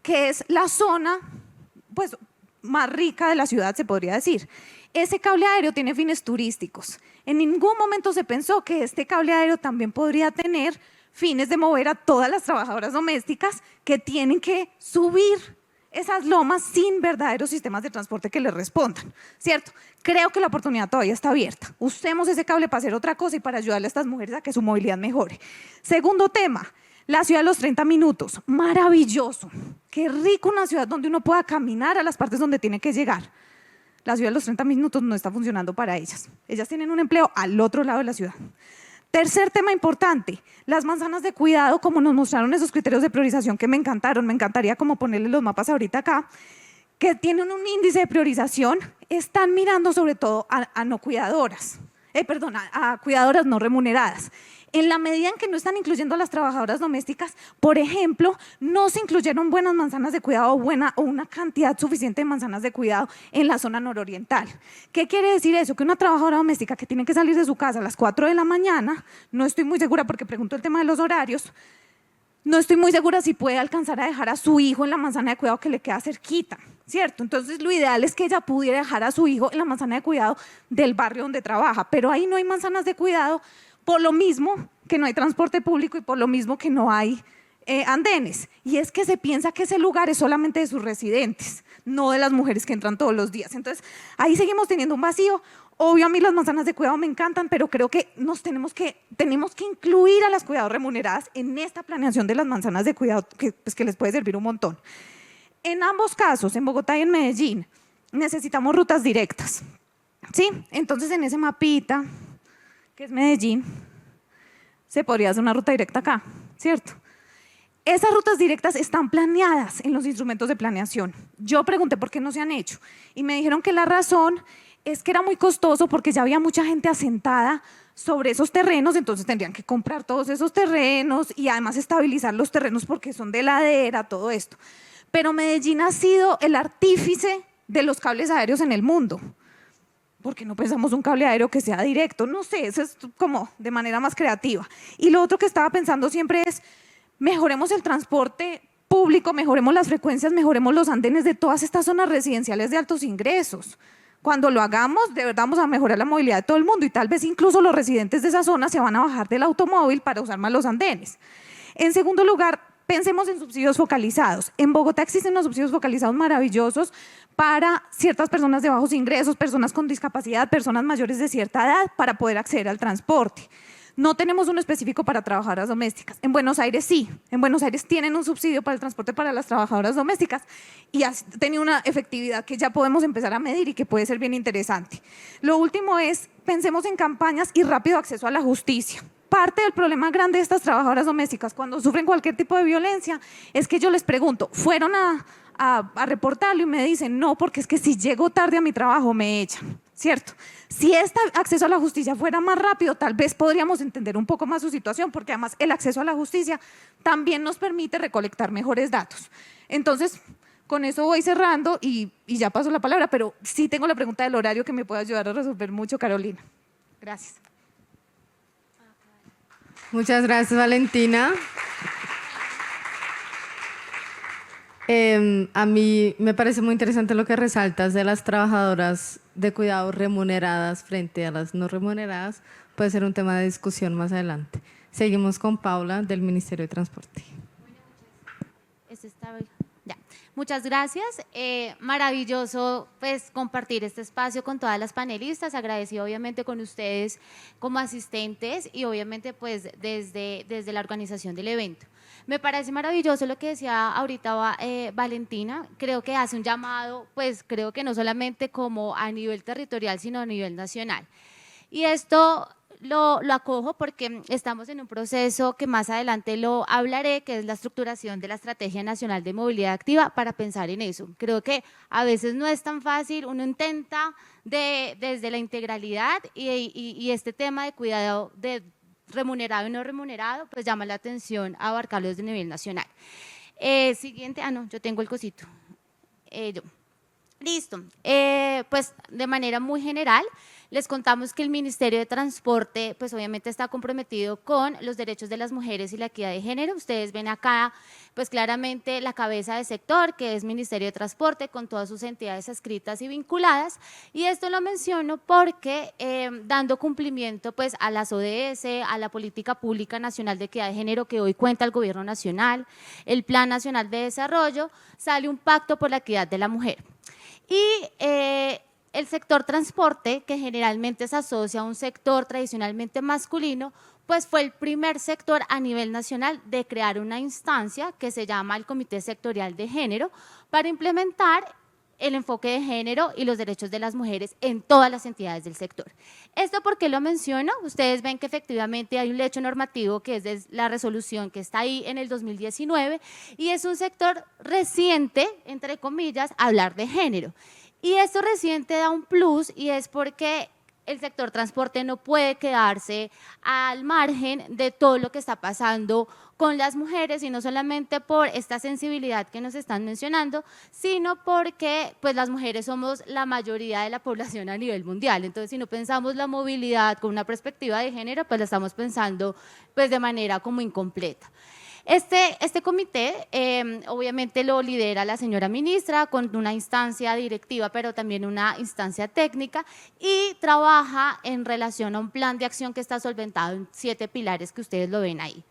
que es la zona pues, más rica de la ciudad, se podría decir. Ese cable aéreo tiene fines turísticos. En ningún momento se pensó que este cable aéreo también podría tener fines de mover a todas las trabajadoras domésticas que tienen que subir esas lomas sin verdaderos sistemas de transporte que les respondan, ¿cierto? Creo que la oportunidad todavía está abierta. Usemos ese cable para hacer otra cosa y para ayudarle a estas mujeres a que su movilidad mejore. Segundo tema, la ciudad de los 30 minutos. Maravilloso. Qué rico una ciudad donde uno pueda caminar a las partes donde tiene que llegar. La ciudad de los 30 minutos no está funcionando para ellas. Ellas tienen un empleo al otro lado de la ciudad. Tercer tema importante, las manzanas de cuidado, como nos mostraron esos criterios de priorización que me encantaron, me encantaría como ponerle los mapas ahorita acá, que tienen un índice de priorización, están mirando sobre todo a no cuidadoras, a cuidadoras no remuneradas. En la medida en que no están incluyendo a las trabajadoras domésticas, por ejemplo, no se incluyeron buenas manzanas de cuidado o una cantidad suficiente de manzanas de cuidado en la zona nororiental. ¿Qué quiere decir eso? Que una trabajadora doméstica que tiene que salir de su casa a las 4 de la mañana, no estoy muy segura porque pregunto el tema de los horarios, no estoy muy segura si puede alcanzar a dejar a su hijo en la manzana de cuidado que le queda cerquita, ¿cierto? Entonces lo ideal es que ella pudiera dejar a su hijo en la manzana de cuidado del barrio donde trabaja, pero ahí no hay manzanas de cuidado por lo mismo que no hay transporte público y por lo mismo que no hay andenes. Y es que se piensa que ese lugar es solamente de sus residentes, no de las mujeres que entran todos los días. Entonces, ahí seguimos teniendo un vacío. Obvio, a mí las manzanas de cuidado me encantan, pero creo que tenemos que incluir a las cuidadoras remuneradas en esta planeación de las manzanas de cuidado, que les puede servir un montón. En ambos casos, en Bogotá y en Medellín, necesitamos rutas directas, ¿sí? Entonces, en ese mapita, que es Medellín, se podría hacer una ruta directa acá, ¿cierto? Esas rutas directas están planeadas en los instrumentos de planeación. Yo pregunté por qué no se han hecho y me dijeron que la razón es que era muy costoso porque ya había mucha gente asentada sobre esos terrenos, entonces tendrían que comprar todos esos terrenos y además estabilizar los terrenos porque son de ladera, todo esto. Pero Medellín ha sido el artífice de los cables aéreos en el mundo. ¿Por qué no pensamos un cable aéreo que sea directo? No sé, eso es como de manera más creativa. Y lo otro que estaba pensando siempre es, mejoremos el transporte público, mejoremos las frecuencias, mejoremos los andenes de todas estas zonas residenciales de altos ingresos. Cuando lo hagamos, de verdad vamos a mejorar la movilidad de todo el mundo y tal vez incluso los residentes de esa zona se van a bajar del automóvil para usar más los andenes. En segundo lugar, pensemos en subsidios focalizados. En Bogotá existen unos subsidios focalizados maravillosos para ciertas personas de bajos ingresos, personas con discapacidad, personas mayores de cierta edad, para poder acceder al transporte. No tenemos uno específico para trabajadoras domésticas. En Buenos Aires sí. En Buenos Aires tienen un subsidio para el transporte para las trabajadoras domésticas y ha tenido una efectividad que ya podemos empezar a medir y que puede ser bien interesante. Lo último es, pensemos en campañas y rápido acceso a la justicia. Parte del problema grande de estas trabajadoras domésticas cuando sufren cualquier tipo de violencia es que yo les pregunto, ¿fueron a reportarlo? Y me dicen, no, porque es que si llego tarde a mi trabajo me echan, ¿cierto? Si este acceso a la justicia fuera más rápido, tal vez podríamos entender un poco más su situación, porque además el acceso a la justicia también nos permite recolectar mejores datos. Entonces, con eso voy cerrando y ya paso la palabra, pero sí tengo la pregunta del horario que me puede ayudar a resolver mucho, Carolina. Gracias. Muchas gracias, Valentina. A mí me parece muy interesante lo que resaltas de las trabajadoras de cuidado remuneradas frente a las no remuneradas. Puede ser un tema de discusión más adelante. Seguimos con Paula del Ministerio de Transporte. Ya. Muchas gracias. Maravilloso pues compartir este espacio con todas las panelistas, agradecido obviamente con ustedes como asistentes y obviamente pues desde la organización del evento. Me parece maravilloso lo que decía ahorita Valentina, creo que hace un llamado, pues creo que no solamente como a nivel territorial, sino a nivel nacional. Y esto lo acojo porque estamos en un proceso que más adelante lo hablaré, que es la estructuración de la Estrategia Nacional de Movilidad Activa para pensar en eso. Creo que a veces no es tan fácil, uno intenta desde la integralidad y este tema de cuidado de remunerado y no remunerado, pues llama la atención a abarcarlo desde el nivel nacional. Siguiente, no, yo tengo el cosito. Listo, pues de manera muy general, les contamos que el Ministerio de Transporte, pues obviamente está comprometido con los derechos de las mujeres y la equidad de género. Ustedes ven acá, pues claramente la cabeza de sector, que es Ministerio de Transporte, con todas sus entidades adscritas y vinculadas. Y esto lo menciono porque dando cumplimiento pues a las ODS, a la Política Pública Nacional de Equidad de Género que hoy cuenta el Gobierno Nacional, el Plan Nacional de Desarrollo, sale un pacto por la equidad de la mujer. Y el sector transporte, que generalmente se asocia a un sector tradicionalmente masculino, pues fue el primer sector a nivel nacional de crear una instancia que se llama el Comité Sectorial de Género para implementar el enfoque de género y los derechos de las mujeres en todas las entidades del sector. ¿Esto por qué lo menciono? Ustedes ven que efectivamente hay un lecho normativo que es la resolución que está ahí en el 2019 y es un sector reciente, entre comillas, hablar de género. Y esto reciente da un plus y es porque el sector transporte no puede quedarse al margen de todo lo que está pasando con las mujeres y no solamente por esta sensibilidad que nos están mencionando, sino porque pues las mujeres somos la mayoría de la población a nivel mundial. Entonces, si no pensamos la movilidad con una perspectiva de género, pues la estamos pensando pues de manera como incompleta. Este comité obviamente lo lidera la señora ministra con una instancia directiva, pero también una instancia técnica y trabaja en relación a un plan de acción que está solventado en 7 pilares que ustedes lo ven ahí.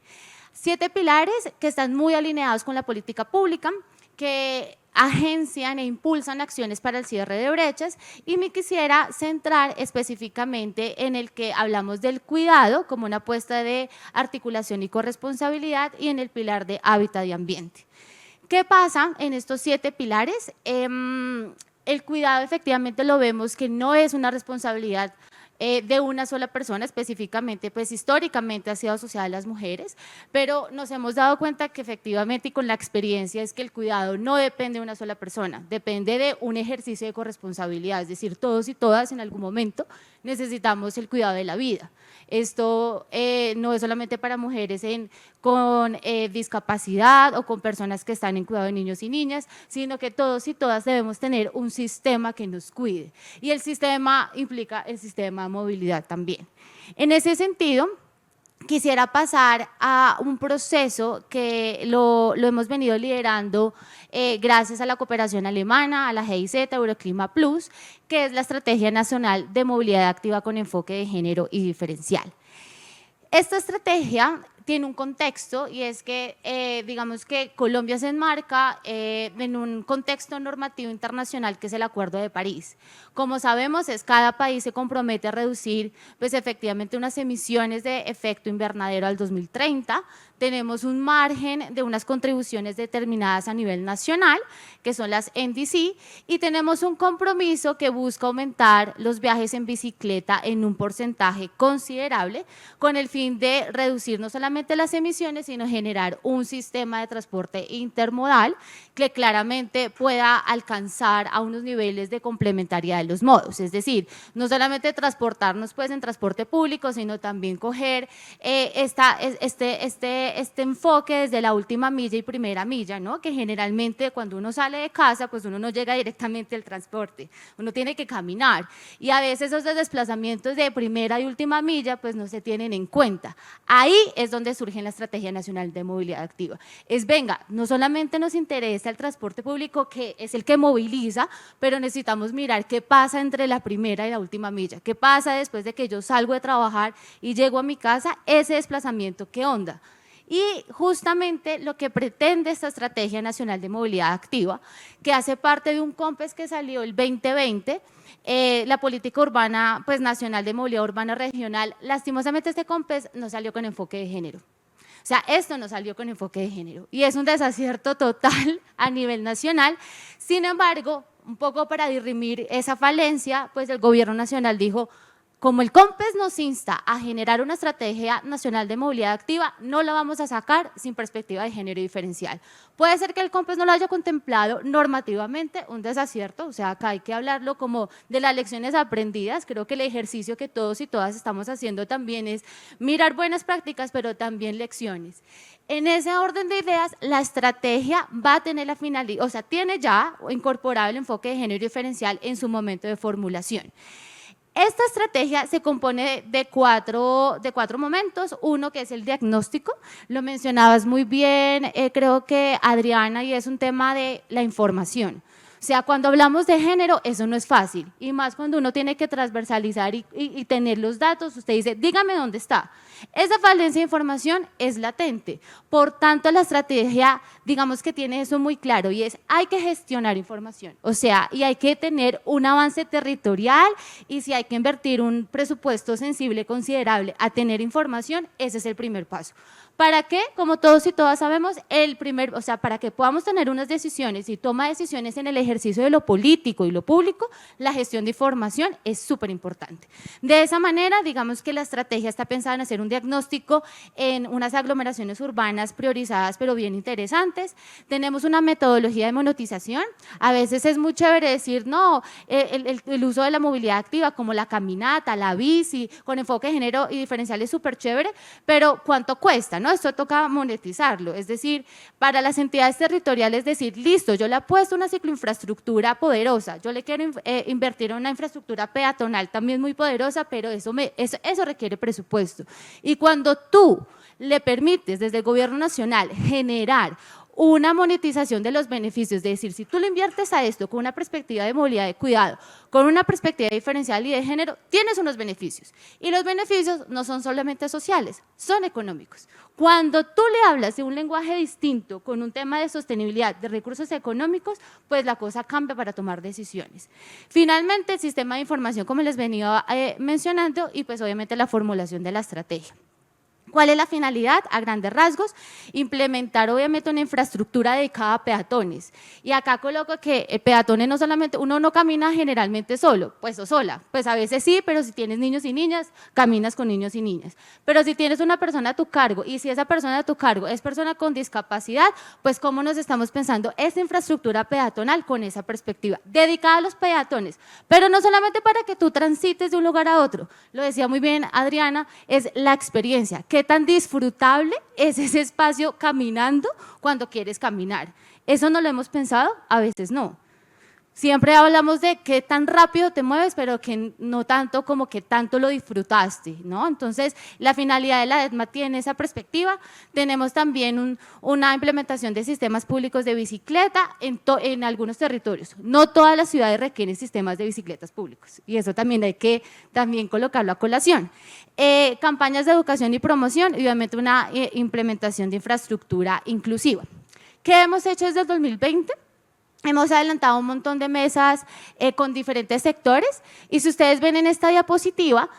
7 pilares que están muy alineados con la política pública, que agencian e impulsan acciones para el cierre de brechas y me quisiera centrar específicamente en el que hablamos del cuidado como una apuesta de articulación y corresponsabilidad y en el pilar de hábitat y ambiente. ¿Qué pasa en estos 7 pilares? El cuidado efectivamente lo vemos que no es una responsabilidad de una sola persona, específicamente, pues históricamente ha sido asociada a las mujeres, pero nos hemos dado cuenta que efectivamente y con la experiencia es que el cuidado no depende de una sola persona, depende de un ejercicio de corresponsabilidad, es decir, todos y todas en algún momento necesitamos el cuidado de la vida. Esto no es solamente para mujeres con discapacidad o con personas que están en cuidado de niños y niñas, sino que todos y todas debemos tener un sistema que nos cuide. Y el sistema implica el sistema de movilidad también. En ese sentido, quisiera pasar a un proceso que lo hemos venido liderando gracias a la cooperación alemana, a la GIZ, Euroclima Plus, que es la Estrategia Nacional de Movilidad Activa con enfoque de género y diferencial. Esta estrategia tiene un contexto y es que, digamos que Colombia se enmarca en un contexto normativo internacional que es el Acuerdo de París. Como sabemos, cada país se compromete a reducir pues, efectivamente unas emisiones de efecto invernadero al 2030. Tenemos un margen de unas contribuciones determinadas a nivel nacional, que son las NDC, y tenemos un compromiso que busca aumentar los viajes en bicicleta en un porcentaje considerable, con el fin de reducir no solamente las emisiones, sino generar un sistema de transporte intermodal que claramente pueda alcanzar a unos niveles de complementariedad de los modos, es decir, no solamente transportarnos pues en transporte público, sino también coger este enfoque desde la última milla y primera milla, ¿no? Que generalmente cuando uno sale de casa, pues uno no llega directamente al transporte, uno tiene que caminar y a veces esos desplazamientos de primera y última milla pues no se tienen en cuenta. Ahí es donde surge la Estrategia Nacional de Movilidad Activa. Venga, no solamente nos interesa el transporte público, que es el que moviliza, pero necesitamos mirar qué pasa entre la primera y la última milla, qué pasa después de que yo salgo de trabajar y llego a mi casa, ese desplazamiento, ¿qué onda? Y justamente lo que pretende esta Estrategia Nacional de Movilidad Activa, que hace parte de un COMPES que salió el 2020, la Política Urbana pues, Nacional de Movilidad Urbana Regional, lastimosamente este COMPES no salió con enfoque de género. O sea, esto no salió con enfoque de género y es un desacierto total a nivel nacional. Sin embargo, un poco para dirimir esa falencia, pues el gobierno nacional dijo, como el COMPES nos insta a generar una estrategia nacional de movilidad activa, no la vamos a sacar sin perspectiva de género diferencial. Puede ser que el COMPES no lo haya contemplado normativamente, un desacierto, o sea, acá hay que hablarlo como de las lecciones aprendidas. Creo que el ejercicio que todos y todas estamos haciendo también es mirar buenas prácticas, pero también lecciones. En ese orden de ideas, la estrategia va a tener la finalidad, o sea, tiene ya incorporado el enfoque de género diferencial en su momento de formulación. Esta estrategia se compone de cuatro momentos. Uno que es el diagnóstico, lo mencionabas muy bien, creo que Adriana, y es un tema de la información. O sea, cuando hablamos de género, eso no es fácil, y más cuando uno tiene que transversalizar y tener los datos, usted dice, dígame dónde está. Esa falencia de información es latente, por tanto la estrategia, digamos que tiene eso muy claro, y es, hay que gestionar información, o sea, y hay que tener un avance territorial, y si hay que invertir un presupuesto sensible, considerable, a tener información, ese es el primer paso. ¿Para qué? Como todos y todas sabemos, o sea, para que podamos tener unas decisiones y toma decisiones en el ejercicio de lo político y lo público, la gestión de información es súper importante. De esa manera, digamos que la estrategia está pensada en hacer un diagnóstico en unas aglomeraciones urbanas priorizadas, pero bien interesantes. Tenemos una metodología de monetización. A veces es muy chévere decir, no, el uso de la movilidad activa, como la caminata, la bici, con enfoque de género y diferencial es súper chévere, pero ¿cuánto cuesta? ¿No? Esto toca monetizarlo, es decir, para las entidades territoriales decir, listo, yo le apuesto una cicloinfraestructura poderosa, yo le quiero invertir en una infraestructura peatonal también muy poderosa, pero eso requiere presupuesto. Y cuando tú le permites desde el gobierno nacional generar una monetización de los beneficios, es decir, si tú le inviertes a esto con una perspectiva de movilidad de cuidado, con una perspectiva diferencial y de género, tienes unos beneficios. Y los beneficios no son solamente sociales, son económicos. Cuando tú le hablas de un lenguaje distinto, con un tema de sostenibilidad, de recursos económicos, pues la cosa cambia para tomar decisiones. Finalmente, el sistema de información, como les venía mencionando, y pues obviamente la formulación de la estrategia. ¿Cuál es la finalidad? A grandes rasgos, implementar obviamente una infraestructura dedicada a peatones. Y acá coloco que peatones no solamente, uno no camina generalmente solo, pues o sola, pues a veces sí, pero si tienes niños y niñas, caminas con niños y niñas. Pero si tienes una persona a tu cargo, y si esa persona a tu cargo es persona con discapacidad, pues cómo nos estamos pensando esta infraestructura peatonal con esa perspectiva, dedicada a los peatones, pero no solamente para que tú transites de un lugar a otro, lo decía muy bien Adriana, es la experiencia, qué tan disfrutable es ese espacio caminando cuando quieres caminar. ¿Eso no lo hemos pensado? A veces no. Siempre hablamos de qué tan rápido te mueves, pero que no tanto como que tanto lo disfrutaste, ¿no? Entonces, la finalidad de la DETMA tiene esa perspectiva. Tenemos también una implementación de sistemas públicos de bicicleta en algunos territorios. No todas las ciudades requieren sistemas de bicicletas públicos y eso también hay que colocarlo a colación. Campañas de educación y promoción y obviamente una implementación de infraestructura inclusiva. ¿Qué hemos hecho desde el 2020? Hemos adelantado un montón de mesas con diferentes sectores y si ustedes ven en esta diapositiva,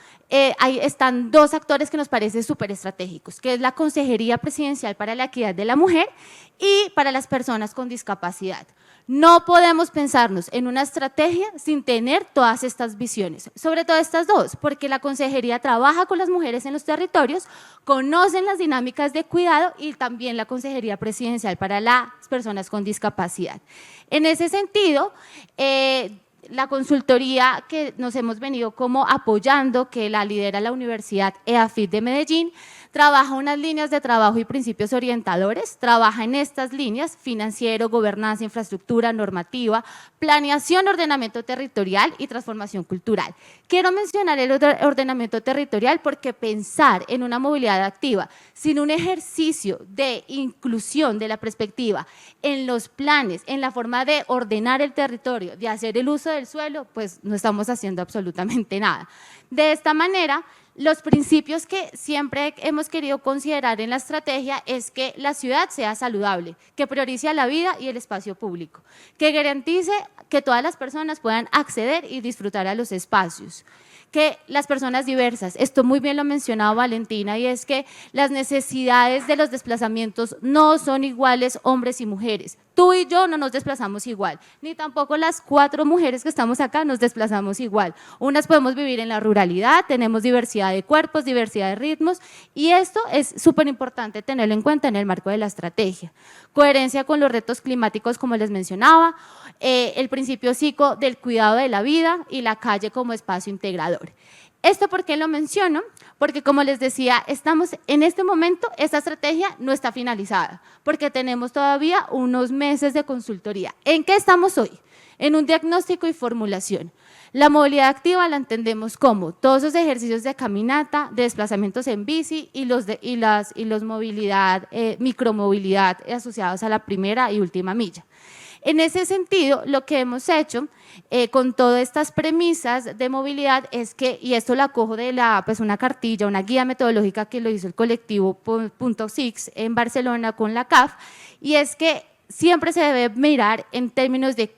ahí están dos actores que nos parecen súper estratégicos, que es la Consejería Presidencial para la Equidad de la Mujer y para las personas con discapacidad. No podemos pensarnos en una estrategia sin tener todas estas visiones, sobre todo estas dos, porque la consejería trabaja con las mujeres en los territorios, conocen las dinámicas de cuidado y también la Consejería Presidencial para las personas con discapacidad. En ese sentido, la consultoría que nos hemos venido como apoyando, que la lidera la Universidad EAFIT de Medellín, trabaja unas líneas de trabajo y principios orientadores, trabaja en estas líneas: financiero, gobernanza, infraestructura, normativa, planeación, ordenamiento territorial y transformación cultural. Quiero mencionar el ordenamiento territorial porque pensar en una movilidad activa sin un ejercicio de inclusión de la perspectiva en los planes, en la forma de ordenar el territorio, de hacer el uso del suelo, pues no estamos haciendo absolutamente nada. De esta manera, los principios que siempre hemos querido considerar en la estrategia es que la ciudad sea saludable, que priorice la vida y el espacio público, que garantice que todas las personas puedan acceder y disfrutar a los espacios, que las personas diversas, esto muy bien lo ha mencionado Valentina, y es que las necesidades de los desplazamientos no son iguales hombres y mujeres. Tú y yo no nos desplazamos igual, ni tampoco las 4 mujeres que estamos acá nos desplazamos igual. Unas podemos vivir en la ruralidad, tenemos diversidad de cuerpos, diversidad de ritmos, y esto es súper importante tenerlo en cuenta en el marco de la estrategia. Coherencia con los retos climáticos, como les mencionaba, el principio psico del cuidado de la vida y la calle como espacio integrador. ¿Esto por qué lo menciono? Porque, como les decía, estamos en este momento, esta estrategia no está finalizada, porque tenemos todavía unos meses de consultoría. ¿En qué estamos hoy? En un diagnóstico y formulación. La movilidad activa la entendemos como todos esos ejercicios de caminata, de desplazamientos en bici y los movilidad, micromovilidad asociados a la primera y última milla. En ese sentido, lo que hemos hecho con todas estas premisas de movilidad es que, y esto lo acojo de una cartilla, una guía metodológica que lo hizo el colectivo Punto Six en Barcelona con la CAF, y es que siempre se debe mirar en términos de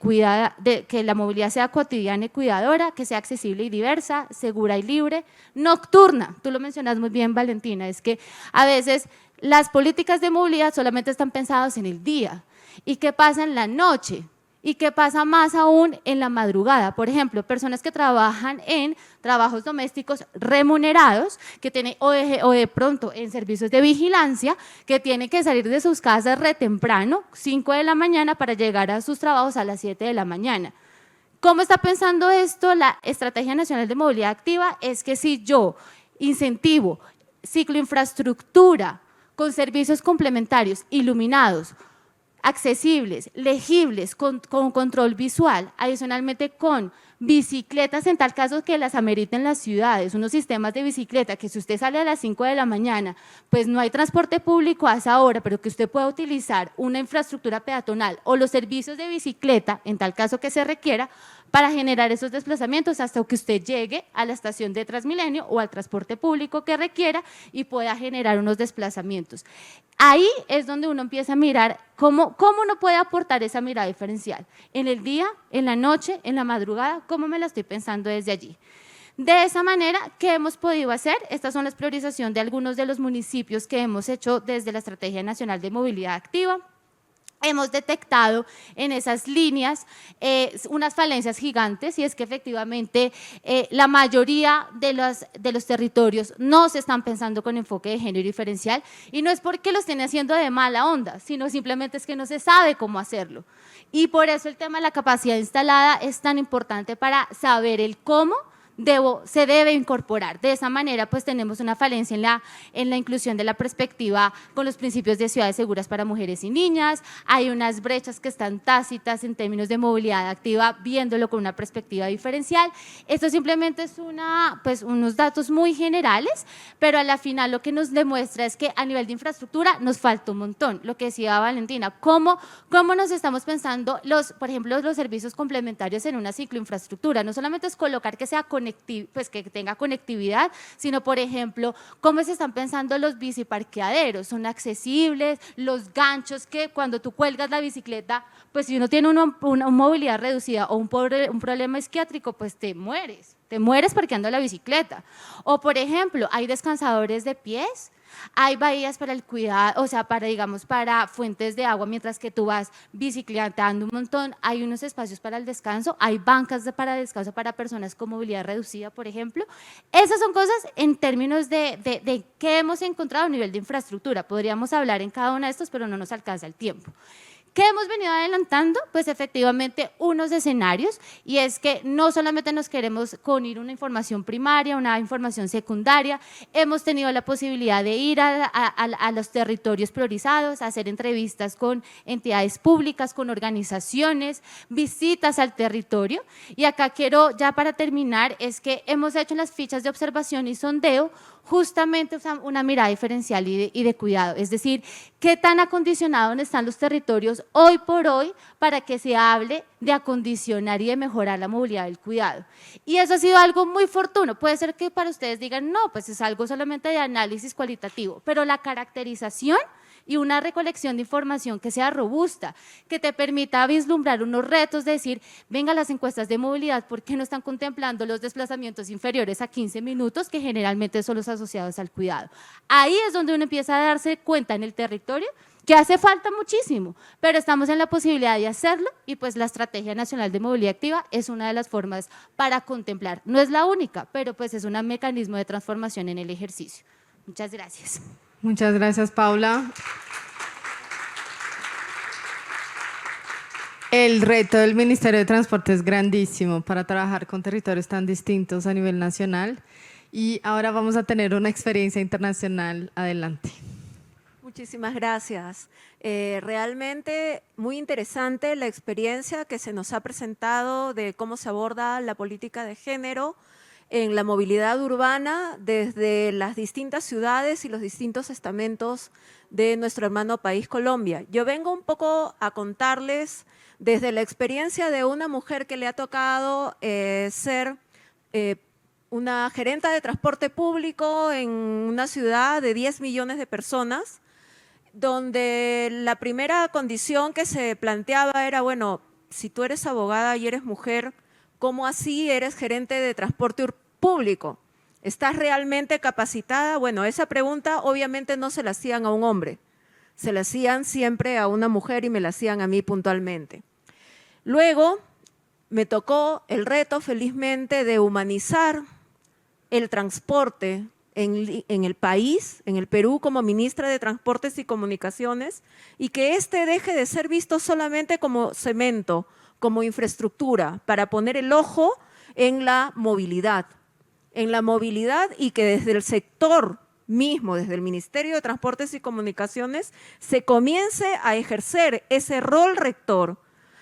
que la movilidad sea cotidiana y cuidadora, que sea accesible y diversa, segura y libre, nocturna. Tú lo mencionas muy bien, Valentina, es que a veces las políticas de movilidad solamente están pensadas en el día. ¿Y qué pasa en la noche? ¿Y qué pasa más aún en la madrugada? Por ejemplo, personas que trabajan en trabajos domésticos remunerados, que tienen, o de pronto en servicios de vigilancia, que tienen que salir de sus casas re temprano, 5 de la mañana, para llegar a sus trabajos a las 7 de la mañana. ¿Cómo está pensando esto la Estrategia Nacional de Movilidad Activa? Es que si yo incentivo cicloinfraestructura con servicios complementarios, iluminados, accesibles, legibles, con control visual, adicionalmente con bicicletas en tal caso que las ameriten las ciudades, unos sistemas de bicicleta que si usted sale a las 5 de la mañana, pues no hay transporte público a esa hora, pero que usted pueda utilizar una infraestructura peatonal o los servicios de bicicleta en tal caso que se requiera para generar esos desplazamientos hasta que usted llegue a la estación de Transmilenio o al transporte público que requiera y pueda generar unos desplazamientos. Ahí es donde uno empieza a mirar cómo uno puede aportar esa mirada diferencial. En el día, en la noche, en la madrugada, ¿cómo me la estoy pensando desde allí? De esa manera, ¿qué hemos podido hacer? Estas son las priorizaciones de algunos de los municipios que hemos hecho desde la Estrategia Nacional de Movilidad Activa. Hemos detectado en esas líneas unas falencias gigantes, y es que efectivamente la mayoría de los territorios no se están pensando con enfoque de género diferencial, y no es porque lo estén haciendo de mala onda, sino simplemente es que no se sabe cómo hacerlo. Y por eso el tema de la capacidad instalada es tan importante para saber el cómo se debe incorporar. De esa manera, pues tenemos una falencia en la inclusión de la perspectiva con los principios de ciudades seguras para mujeres y niñas. Hay unas brechas que están tácitas en términos de movilidad activa, viéndolo con una perspectiva diferencial. Esto simplemente es unos datos muy generales, pero a la final lo que nos demuestra es que a nivel de infraestructura nos falta un montón. Lo que decía Valentina, ¿cómo nos estamos pensando, por ejemplo, los servicios complementarios en una cicloinfraestructura? No solamente es colocar que sea que tenga conectividad, sino, por ejemplo, cómo se están pensando los biciparqueaderos, son accesibles, los ganchos que cuando tú cuelgas la bicicleta, pues si uno tiene una movilidad reducida o un problema isquiátrico, pues te mueres parqueando la bicicleta. O, por ejemplo, hay descansadores de pies, hay bahías para el cuidado, o sea, para fuentes de agua mientras que tú vas bicicletando un montón, hay unos espacios para el descanso, hay bancas para descanso para personas con movilidad reducida, por ejemplo. Esas son cosas en términos de qué hemos encontrado a nivel de infraestructura. Podríamos hablar en cada uno de estos, pero no nos alcanza el tiempo. ¿Qué hemos venido adelantando? Pues efectivamente unos escenarios, y es que no solamente nos queremos unir una información primaria, una información secundaria, hemos tenido la posibilidad de ir a los territorios priorizados, hacer entrevistas con entidades públicas, con organizaciones, visitas al territorio, y acá quiero, ya para terminar, es que hemos hecho en las fichas de observación y sondeo justamente una mirada diferencial y de cuidado, es decir, qué tan acondicionados están los territorios hoy por hoy para que se hable de acondicionar y de mejorar la movilidad del cuidado. Y eso ha sido algo muy fortuno. Puede ser que para ustedes digan, no, pues es algo solamente de análisis cualitativo, pero la caracterización y una recolección de información que sea robusta, que te permita vislumbrar unos retos de decir, venga, las encuestas de movilidad, ¿por qué no están contemplando los desplazamientos inferiores a 15 minutos, que generalmente son los asociados al cuidado? Ahí es donde uno empieza a darse cuenta en el territorio que hace falta muchísimo, pero estamos en la posibilidad de hacerlo, y pues la Estrategia Nacional de Movilidad Activa es una de las formas para contemplar. No es la única, pero pues es un mecanismo de transformación en el ejercicio. Muchas gracias. Muchas gracias, Paula. El reto del Ministerio de Transporte es grandísimo para trabajar con territorios tan distintos a nivel nacional, y ahora vamos a tener una experiencia internacional. Adelante. Muchísimas gracias. Realmente muy interesante la experiencia que se nos ha presentado de cómo se aborda la política de género en la movilidad urbana desde las distintas ciudades y los distintos estamentos de nuestro hermano país Colombia. Yo vengo un poco a contarles desde la experiencia de una mujer que le ha tocado ser una gerenta de transporte público en una ciudad de 10 millones de personas, donde la primera condición que se planteaba era, bueno, si tú eres abogada y eres mujer, ¿cómo así eres gerente de transporte público? ¿Estás realmente capacitada? Bueno, esa pregunta obviamente no se la hacían a un hombre, se la hacían siempre a una mujer, y me la hacían a mí puntualmente. Luego me tocó el reto, felizmente, de humanizar el transporte en el país, en el Perú, como ministra de Transportes y Comunicaciones, y que este deje de ser visto solamente como cemento, como infraestructura, para poner el ojo en la movilidad, y que desde el sector mismo, desde el Ministerio de Transportes y Comunicaciones, se comience a ejercer ese rol rector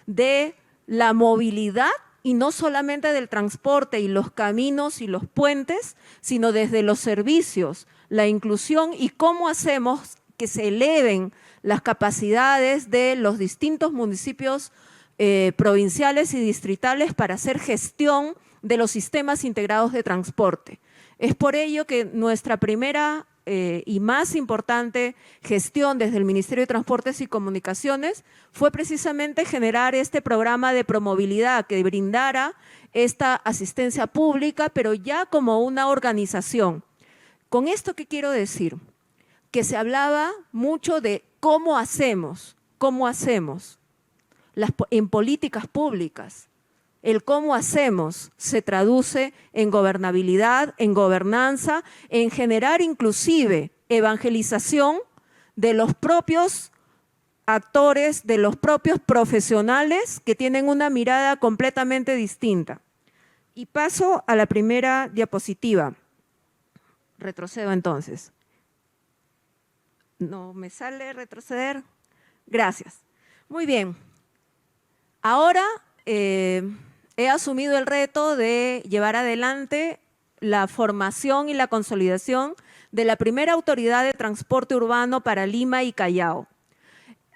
de la movilidad, y no solamente del transporte y los caminos y los puentes, sino desde los servicios, la inclusión, y cómo hacemos que se eleven las capacidades de los distintos municipios provinciales y distritales para hacer gestión de los sistemas integrados de transporte. Es por ello que nuestra primera y más importante gestión desde el Ministerio de Transportes y Comunicaciones fue precisamente generar este programa de promovilidad que brindara esta asistencia pública, pero ya como una organización. ¿Con esto qué quiero decir? Que se hablaba mucho de cómo hacemos en políticas públicas. El cómo hacemos se traduce en gobernabilidad, en gobernanza, en generar inclusive evangelización de los propios actores, de los propios profesionales que tienen una mirada completamente distinta. Y paso a la primera diapositiva. Retrocedo entonces. No me sale retroceder. Gracias. Muy bien. Ahora he asumido el reto de llevar adelante la formación y la consolidación de la primera autoridad de transporte urbano para Lima y Callao.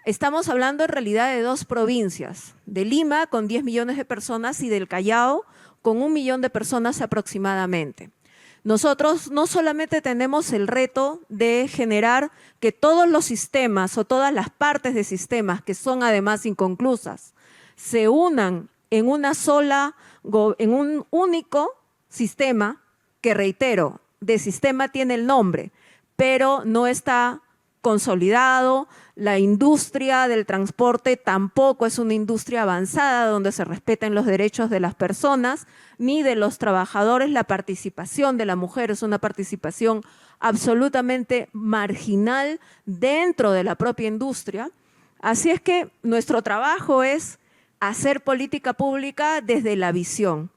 Estamos hablando en realidad de dos provincias, de Lima con 10 millones de personas y del Callao con 1 millón de personas aproximadamente. Nosotros no solamente tenemos el reto de generar que todos los sistemas o todas las partes de sistemas que son además inconclusas se unan en en un único sistema que, reitero, de sistema tiene el nombre, pero no está consolidado. La industria del transporte tampoco es una industria avanzada donde se respeten los derechos de las personas ni de los trabajadores. La participación de la mujer es una participación absolutamente marginal dentro de la propia industria. Así es que nuestro trabajo es hacer política pública desde la visión.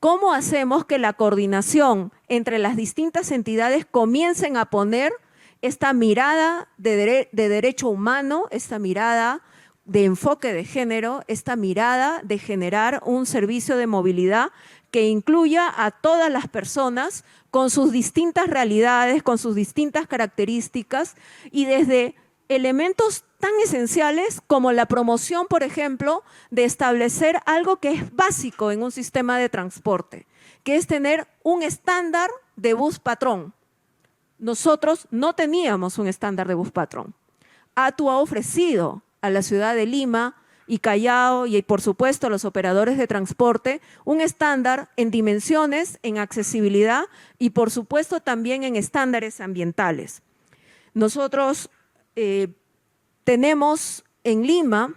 ¿Cómo hacemos que la coordinación entre las distintas entidades comiencen a poner esta mirada de derecho humano, esta mirada de enfoque de género, esta mirada de generar un servicio de movilidad que incluya a todas las personas con sus distintas realidades, con sus distintas características y desde elementos tan esenciales como la promoción, por ejemplo, de establecer algo que es básico en un sistema de transporte, que es tener un estándar de bus patrón. Nosotros no teníamos un estándar de bus patrón. ATU ha ofrecido a la ciudad de Lima y Callao y por supuesto a los operadores de transporte un estándar en dimensiones, en accesibilidad y por supuesto también en estándares ambientales. Nosotros tenemos en Lima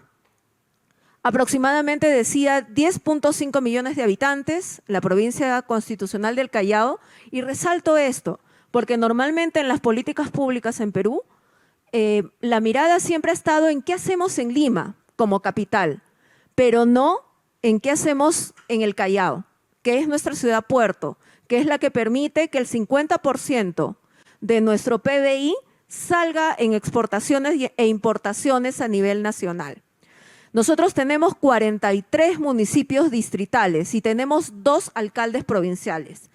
aproximadamente, decía, 10.5 millones de habitantes, la provincia constitucional del Callao, y resalto esto, porque normalmente en las políticas públicas en Perú, la mirada siempre ha estado en qué hacemos en Lima como capital, pero no en qué hacemos en el Callao, que es nuestra ciudad puerto, que es la que permite que el 50% de nuestro PBI salga en exportaciones e importaciones a nivel nacional. Nosotros tenemos 43 municipios distritales y tenemos 2 alcaldes provinciales.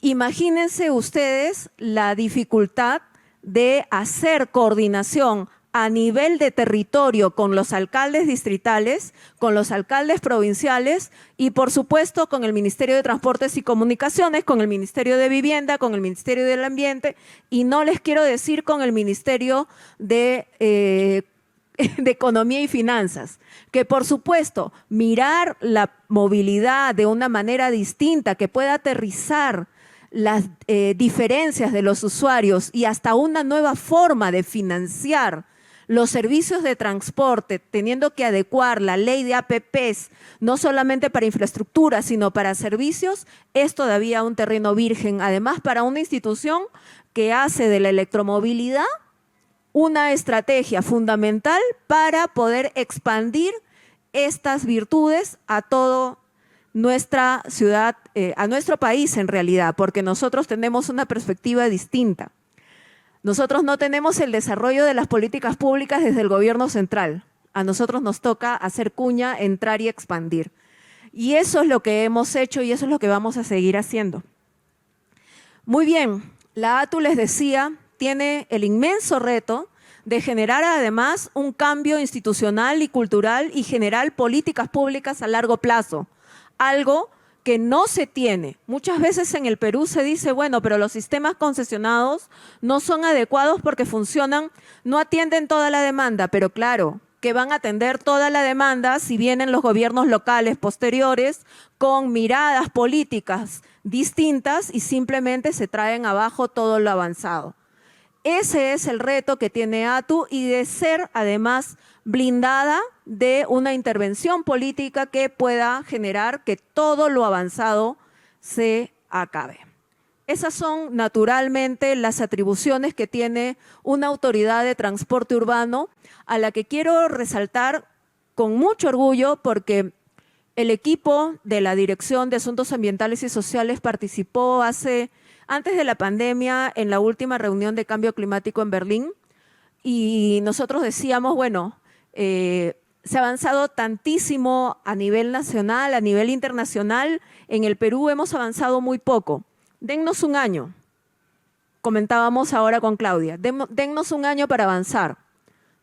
Imagínense ustedes la dificultad de hacer coordinación a nivel de territorio con los alcaldes distritales, con los alcaldes provinciales y por supuesto con el Ministerio de Transportes y Comunicaciones, con el Ministerio de Vivienda, con el Ministerio del Ambiente y no les quiero decir con el Ministerio de Economía y Finanzas, que por supuesto mirar la movilidad de una manera distinta que pueda aterrizar las diferencias de los usuarios y hasta una nueva forma de financiar los servicios de transporte, teniendo que adecuar la ley de APPs, no solamente para infraestructura, sino para servicios, es todavía un terreno virgen. Además, para una institución que hace de la electromovilidad una estrategia fundamental para poder expandir estas virtudes a toda nuestra ciudad, a nuestro país en realidad, porque nosotros tenemos una perspectiva distinta. Nosotros no tenemos el desarrollo de las políticas públicas desde el gobierno central. A nosotros nos toca hacer cuña, entrar y expandir. Y eso es lo que hemos hecho y eso es lo que vamos a seguir haciendo. Muy bien, la ATU, les decía, tiene el inmenso reto de generar además un cambio institucional y cultural y generar políticas públicas a largo plazo. Algo que no se tiene. Muchas veces en el Perú se dice, bueno, pero los sistemas concesionados no son adecuados porque funcionan, no atienden toda la demanda, pero claro, que van a atender toda la demanda si vienen los gobiernos locales posteriores con miradas políticas distintas y simplemente se traen abajo todo lo avanzado. Ese es el reto que tiene ATU y de ser además blindada de una intervención política que pueda generar que todo lo avanzado se acabe. Esas son naturalmente las atribuciones que tiene una autoridad de transporte urbano a la que quiero resaltar con mucho orgullo porque El equipo de la Dirección de Asuntos Ambientales y Sociales participó antes de la pandemia en la última reunión de cambio climático en Berlín y nosotros decíamos, bueno, se ha avanzado tantísimo a nivel nacional, a nivel internacional. En el Perú hemos avanzado muy poco. Dennos un año. Comentábamos ahora con Claudia. Dennos un año para avanzar.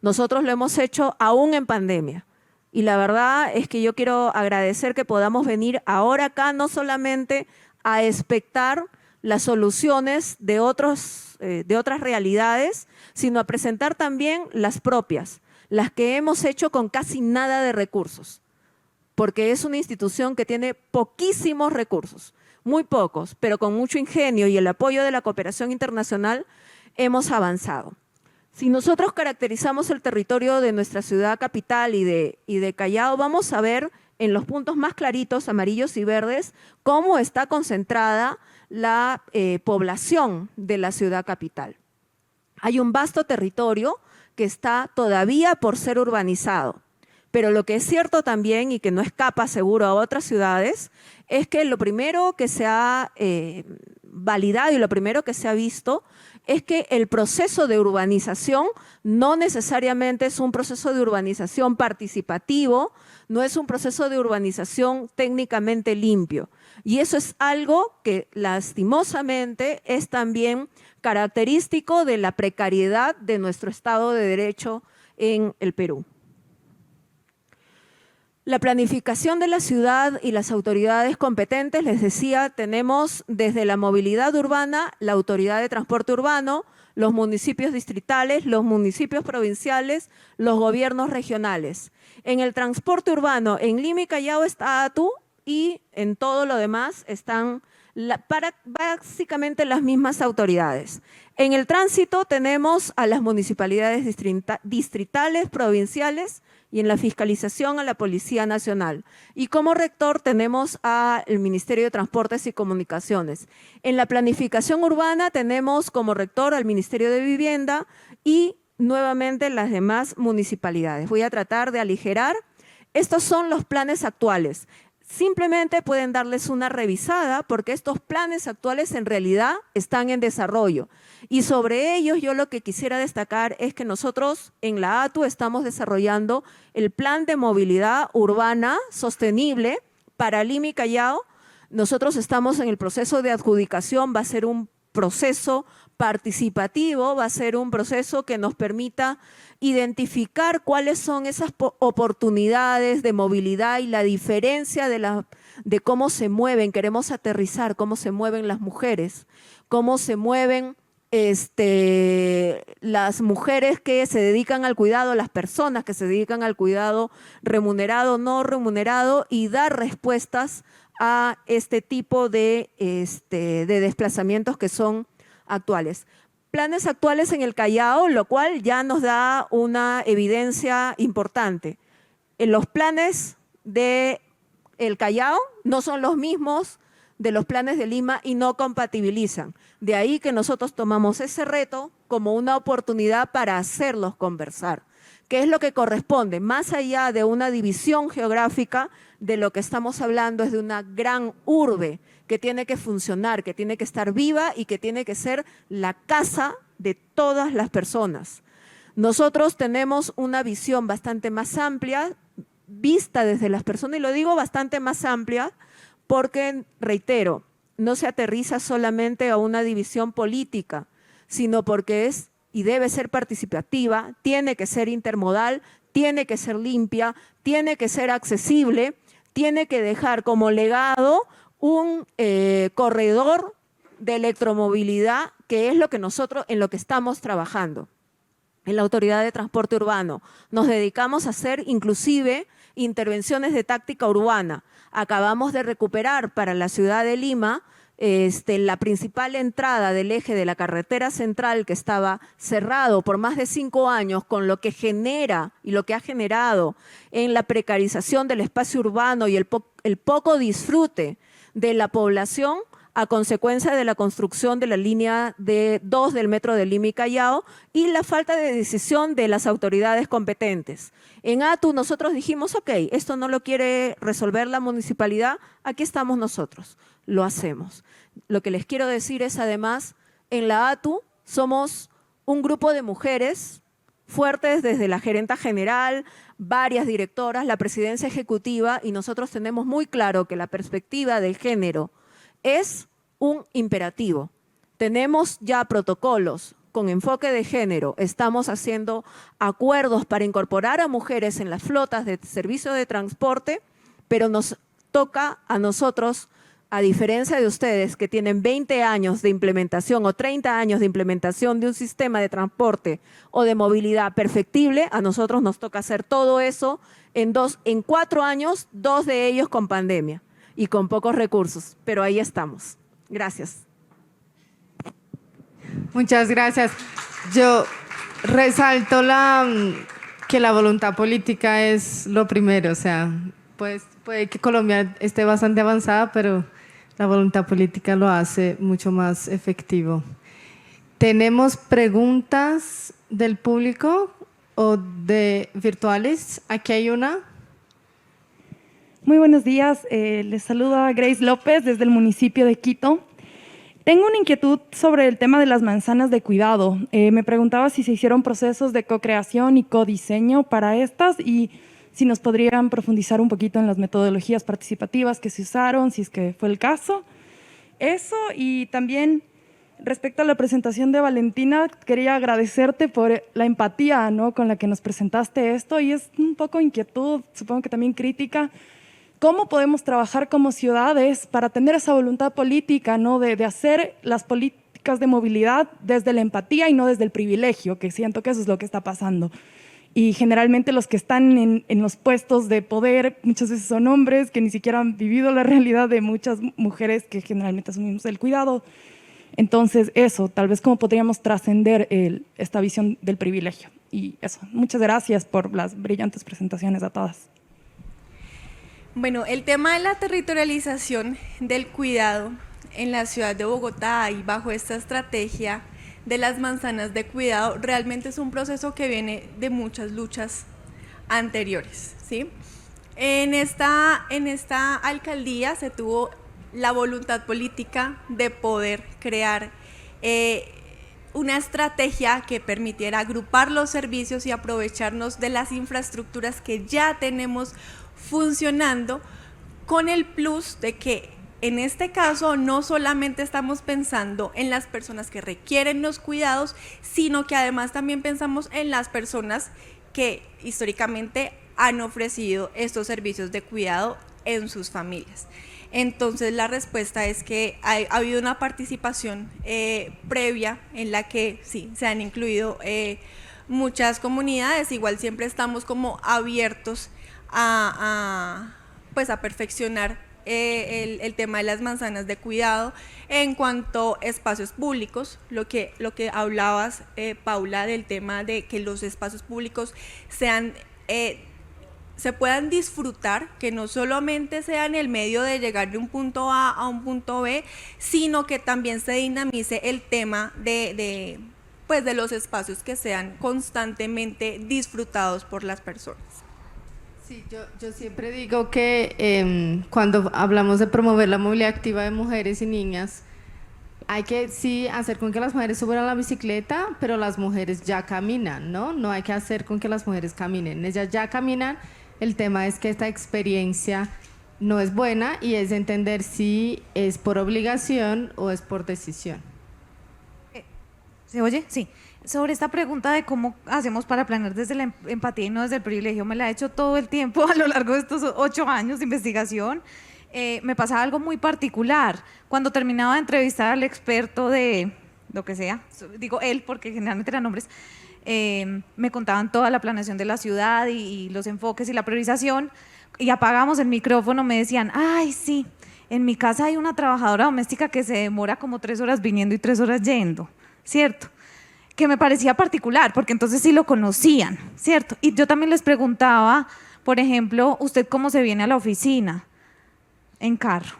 Nosotros lo hemos hecho aún en pandemia. Y la verdad es que yo quiero agradecer que podamos venir ahora acá no solamente a expectar las soluciones de otras realidades, sino a presentar también las propias, las que hemos hecho con casi nada de recursos, porque es una institución que tiene poquísimos recursos, muy pocos, pero con mucho ingenio y el apoyo de la cooperación internacional hemos avanzado. Si nosotros caracterizamos el territorio de nuestra ciudad capital y de Callao, vamos a ver en los puntos más claritos, amarillos y verdes, cómo está concentrada la población de la ciudad capital. Hay un vasto territorio que está todavía por ser urbanizado. Pero lo que es cierto también y que no escapa seguro a otras ciudades es que lo primero que se ha validado y lo primero que se ha visto es que el proceso de urbanización no necesariamente es un proceso de urbanización participativo, no es un proceso de urbanización técnicamente limpio. Y eso es algo que lastimosamente es también característico de la precariedad de nuestro Estado de Derecho en el Perú. La planificación de la ciudad y las autoridades competentes, les decía, tenemos desde la movilidad urbana, la Autoridad de Transporte Urbano, los municipios distritales, los municipios provinciales, los gobiernos regionales. En el transporte urbano, en Lima y Callao está ATU y en todo lo demás están básicamente las mismas autoridades. En el tránsito tenemos a las municipalidades distritales, provinciales y en la fiscalización a la Policía Nacional. Y como rector tenemos al Ministerio de Transportes y Comunicaciones. En la planificación urbana tenemos como rector al Ministerio de Vivienda y nuevamente las demás municipalidades. Voy a tratar de aligerar. Estos son los planes actuales. Simplemente pueden darles una revisada porque estos planes actuales en realidad están en desarrollo. Y sobre ellos yo lo que quisiera destacar es que nosotros en la ATU estamos desarrollando el Plan de Movilidad Urbana Sostenible para Lima y Callao. Nosotros estamos en el proceso de adjudicación, va a ser un proceso participativo, va a ser un proceso que nos permita identificar cuáles son esas oportunidades de movilidad y la diferencia de cómo se mueven, queremos aterrizar, cómo se mueven las mujeres, cómo se mueven las mujeres que se dedican al cuidado, las personas que se dedican al cuidado remunerado, no remunerado, y dar respuestas a este tipo de desplazamientos que son actuales. Planes actuales en el Callao, lo cual ya nos da una evidencia importante. Los planes del Callao no son los mismos de los planes de Lima y no compatibilizan. De ahí que nosotros tomamos ese reto como una oportunidad para hacerlos conversar. ¿Qué es lo que corresponde? Más allá de una división geográfica, de lo que estamos hablando es de una gran urbe que tiene que funcionar, que tiene que estar viva y que tiene que ser la casa de todas las personas. Nosotros tenemos una visión bastante más amplia, vista desde las personas, y lo digo bastante más amplia porque, reitero, no se aterriza solamente a una división política, sino porque es y debe ser participativa, tiene que ser intermodal, tiene que ser limpia, tiene que ser accesible, tiene que dejar como legado un corredor de electromovilidad, que es lo que nosotros en lo que estamos trabajando. En la Autoridad de Transporte Urbano nos dedicamos a hacer inclusive intervenciones de táctica urbana. Acabamos de recuperar para la ciudad de Lima la principal entrada del eje de la carretera central que estaba cerrado por más de 5 años, con lo que genera y lo que ha generado en la precarización del espacio urbano y el poco disfrute de la población. a consecuencia de la construcción de la línea 2 del metro de Lima y Callao y la falta de decisión de las autoridades competentes. En ATU nosotros dijimos, ok, esto no lo quiere resolver la municipalidad, aquí estamos nosotros, lo hacemos. Lo que les quiero decir es además, en la ATU somos un grupo de mujeres fuertes desde la gerenta general, varias directoras, la presidencia ejecutiva, y nosotros tenemos muy claro que la perspectiva del género es un imperativo. Tenemos ya protocolos con enfoque de género, estamos haciendo acuerdos para incorporar a mujeres en las flotas de servicio de transporte, pero nos toca a nosotros, a diferencia de ustedes que tienen 20 años de implementación o 30 años de implementación de un sistema de transporte o de movilidad perfectible, a nosotros nos toca hacer todo eso en 4 años, 2 de ellos con pandemia y con pocos recursos, pero ahí estamos. Gracias. Muchas gracias. Yo resalto que la voluntad política es lo primero, o sea, pues puede que Colombia esté bastante avanzada, pero la voluntad política lo hace mucho más efectivo. ¿Tenemos preguntas del público o de virtuales? Aquí hay una. Muy buenos días, les saluda Grace López desde el municipio de Quito. Tengo una inquietud sobre el tema de las manzanas de cuidado. Me preguntaba si se hicieron procesos de co-creación y co-diseño para estas y si nos podrían profundizar un poquito en las metodologías participativas que se usaron, si es que fue el caso. Eso, y también respecto a la presentación de Valentina, quería agradecerte por la empatía, ¿no?, con la que nos presentaste esto, y es un poco inquietud, supongo que también crítica. ¿Cómo podemos trabajar como ciudades para tener esa voluntad política, ¿no?, de hacer las políticas de movilidad desde la empatía y no desde el privilegio, que siento que eso es lo que está pasando? Y generalmente los que están en los puestos de poder muchas veces son hombres que ni siquiera han vivido la realidad de muchas mujeres que generalmente asumimos el cuidado. Entonces eso, tal vez cómo podríamos trascender esta visión del privilegio. Y eso, muchas gracias por las brillantes presentaciones a todas. Bueno, el tema de la territorialización del cuidado en la ciudad de Bogotá y bajo esta estrategia de las manzanas de cuidado realmente es un proceso que viene de muchas luchas anteriores, ¿sí? En esta alcaldía se tuvo la voluntad política de poder crear una estrategia que permitiera agrupar los servicios y aprovecharnos de las infraestructuras que ya tenemos funcionando, con el plus de que en este caso no solamente estamos pensando en las personas que requieren los cuidados, sino que además también pensamos en las personas que históricamente han ofrecido estos servicios de cuidado en sus familias. Entonces la respuesta es que ha habido una participación previa en la que sí, se han incluido muchas comunidades. Igual siempre estamos como abiertos a perfeccionar el tema de las manzanas de cuidado. En cuanto a espacios públicos, lo que hablabas, Paula, del tema de que los espacios públicos se puedan disfrutar, que no solamente sean el medio de llegar de un punto A a un punto B, sino que también se dinamice el tema de los espacios que sean constantemente disfrutados por las personas. Sí, yo siempre digo que cuando hablamos de promover la movilidad activa de mujeres y niñas, hay que sí hacer con que las mujeres suban a la bicicleta, pero las mujeres ya caminan, ¿no? No hay que hacer con que las mujeres caminen, ellas ya caminan. El tema es que esta experiencia no es buena y es entender si es por obligación o es por decisión. ¿Se oye? Sí. Sobre esta pregunta de cómo hacemos para planear desde la empatía y no desde el privilegio, me la he hecho todo el tiempo a lo largo de estos 8 años de investigación. Me pasaba algo muy particular. Cuando terminaba de entrevistar al experto de lo que sea, digo él porque generalmente eran hombres, me contaban toda la planeación de la ciudad y los enfoques y la priorización, y apagamos el micrófono, me decían, ay sí, en mi casa hay una trabajadora doméstica que se demora como 3 horas viniendo y 3 horas yendo, ¿cierto? Que me parecía particular, porque entonces sí lo conocían, ¿cierto? Y yo también les preguntaba, por ejemplo, ¿usted cómo se viene a la oficina? En carro.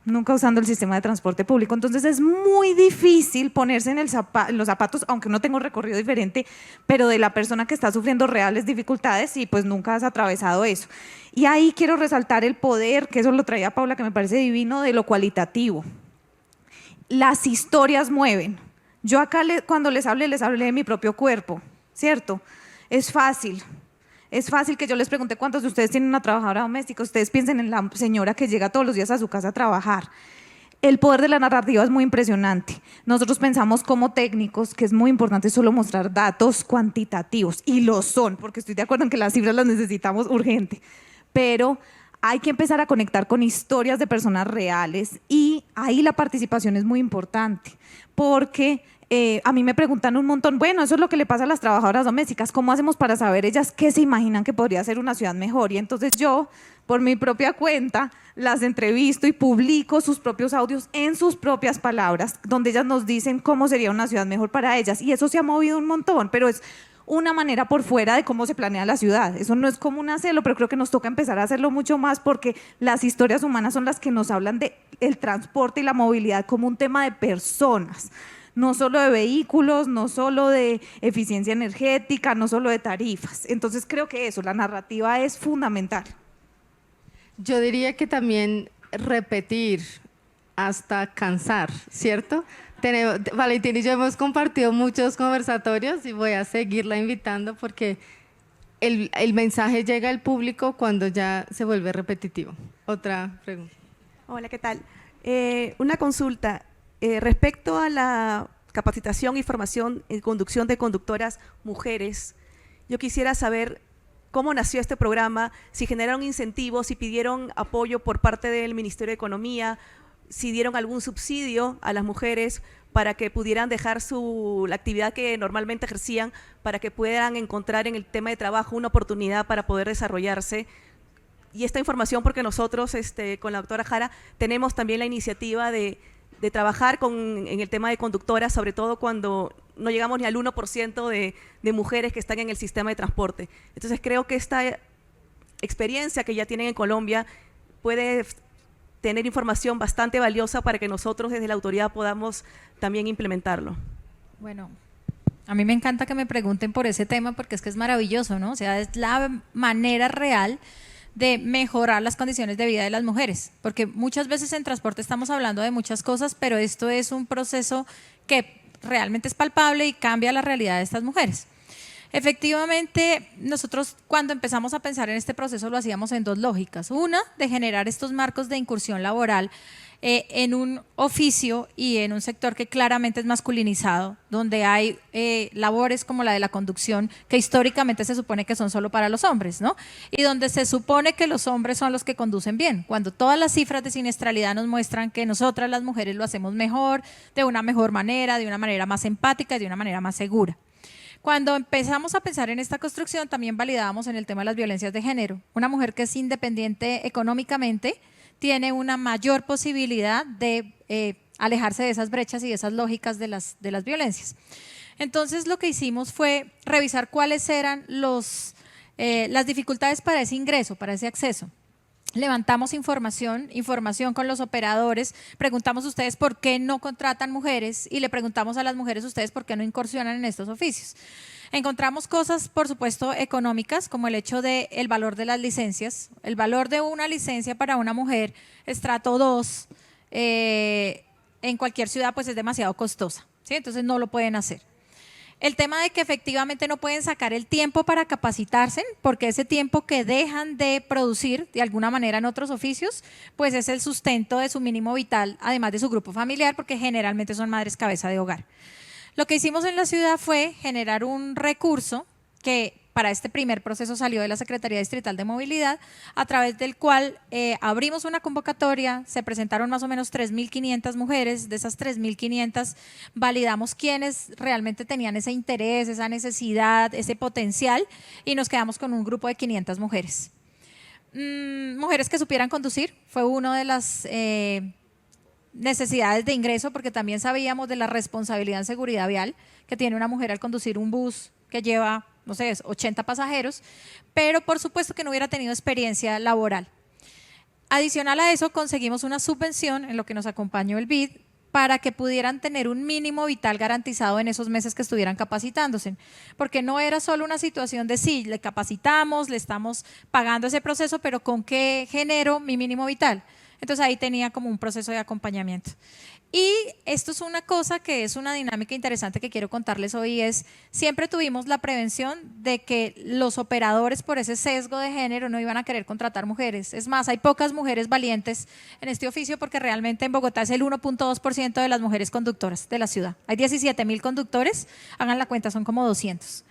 nunca usando el sistema de transporte público. Entonces es muy difícil ponerse en los zapatos, aunque uno tenga un recorrido diferente, pero de la persona que está sufriendo reales dificultades y pues nunca has atravesado eso. Y ahí quiero resaltar el poder, que eso lo traía Paula, que me parece divino, de lo cualitativo. Las historias mueven. Yo acá cuando les hablé de mi propio cuerpo, ¿cierto? Es fácil que yo les pregunte cuántos de ustedes tienen una trabajadora doméstica. Ustedes piensen en la señora que llega todos los días a su casa a trabajar. El poder de la narrativa es muy impresionante. Nosotros pensamos como técnicos que es muy importante solo mostrar datos cuantitativos, y lo son, porque estoy de acuerdo en que las cifras las necesitamos urgente, pero hay que empezar a conectar con historias de personas reales, y ahí la participación es muy importante, porque a mí me preguntan un montón, bueno, eso es lo que le pasa a las trabajadoras domésticas, ¿cómo hacemos para saber ellas qué se imaginan que podría ser una ciudad mejor? Y entonces yo, por mi propia cuenta, las entrevisto y publico sus propios audios en sus propias palabras, donde ellas nos dicen cómo sería una ciudad mejor para ellas, y eso se ha movido un montón, pero es una manera por fuera de cómo se planea la ciudad. Eso no es común hacerlo, pero creo que nos toca empezar a hacerlo mucho más, porque las historias humanas son las que nos hablan del transporte y la movilidad como un tema de personas, no solo de vehículos, no solo de eficiencia energética, no solo de tarifas. Entonces creo que eso, la narrativa es fundamental. Yo diría que también repetir hasta cansar, ¿cierto? Valentín y yo hemos compartido muchos conversatorios y voy a seguirla invitando porque el mensaje llega al público cuando ya se vuelve repetitivo. Otra pregunta. Hola, ¿qué tal? Una consulta. Respecto a la capacitación y formación en conducción de conductoras mujeres, yo quisiera saber cómo nació este programa, si generaron incentivos, si pidieron apoyo por parte del Ministerio de Economía, si dieron algún subsidio a las mujeres para que pudieran dejar la actividad que normalmente ejercían, para que puedan encontrar en el tema de trabajo una oportunidad para poder desarrollarse. Y esta información porque nosotros con la doctora Jara tenemos también la iniciativa de trabajar en el tema de conductoras, sobre todo cuando no llegamos ni al 1% de mujeres que están en el sistema de transporte. Entonces creo que esta experiencia que ya tienen en Colombia puede tener información bastante valiosa para que nosotros desde la autoridad podamos también implementarlo. Bueno, a mí me encanta que me pregunten por ese tema porque es que es maravilloso, ¿no? O sea, es la manera real de mejorar las condiciones de vida de las mujeres, porque muchas veces en transporte estamos hablando de muchas cosas, pero esto es un proceso que realmente es palpable y cambia la realidad de estas mujeres. Efectivamente, nosotros cuando empezamos a pensar en este proceso lo hacíamos en dos lógicas. Una, de generar estos marcos de incursión laboral en un oficio y en un sector que claramente es masculinizado, donde hay labores como la de la conducción que históricamente se supone que son solo para los hombres, ¿no? Y donde se supone que los hombres son los que conducen bien, cuando todas las cifras de siniestralidad nos muestran que nosotras las mujeres lo hacemos mejor, de una mejor manera, de una manera más empática y de una manera más segura. Cuando empezamos a pensar en esta construcción, también validábamos en el tema de las violencias de género. Una mujer que es independiente económicamente tiene una mayor posibilidad de alejarse de esas brechas y de esas lógicas de las violencias. Entonces, lo que hicimos fue revisar cuáles eran las dificultades para ese ingreso, para ese acceso. Levantamos información con los operadores, preguntamos a ustedes por qué no contratan mujeres y le preguntamos a las mujeres ustedes por qué no incursionan en estos oficios. Encontramos cosas, por supuesto, económicas, como el hecho del valor de las licencias. El valor de una licencia para una mujer estrato 2 en cualquier ciudad pues es demasiado costosa, ¿sí? Entonces no lo pueden hacer. El tema de que efectivamente no pueden sacar el tiempo para capacitarse, porque ese tiempo que dejan de producir de alguna manera en otros oficios, pues es el sustento de su mínimo vital, además de su grupo familiar, porque generalmente son madres cabeza de hogar. Lo que hicimos en la ciudad fue generar un recurso que para este primer proceso salió de la Secretaría Distrital de Movilidad, a través del cual abrimos una convocatoria, se presentaron más o menos 3.500 mujeres, de esas 3.500 validamos quiénes realmente tenían ese interés, esa necesidad, ese potencial, y nos quedamos con un grupo de 500 mujeres. Mujeres que supieran conducir, fue una de las necesidades de ingreso, porque también sabíamos de la responsabilidad en seguridad vial que tiene una mujer al conducir un bus que lleva, no sé, 80 pasajeros, pero por supuesto que no hubiera tenido experiencia laboral. Adicional a eso, conseguimos una subvención en lo que nos acompañó el BID para que pudieran tener un mínimo vital garantizado en esos meses que estuvieran capacitándose, porque no era solo una situación de sí, le capacitamos, le estamos pagando ese proceso, pero ¿con qué genero mi mínimo vital? Entonces ahí tenía como un proceso de acompañamiento. Y esto es una cosa que es una dinámica interesante que quiero contarles hoy, es siempre tuvimos la prevención de que los operadores por ese sesgo de género no iban a querer contratar mujeres. Es más, hay pocas mujeres valientes en este oficio porque realmente en Bogotá es el 1.2% de las mujeres conductoras de la ciudad. Hay 17.000 conductores, hagan la cuenta, son como 200.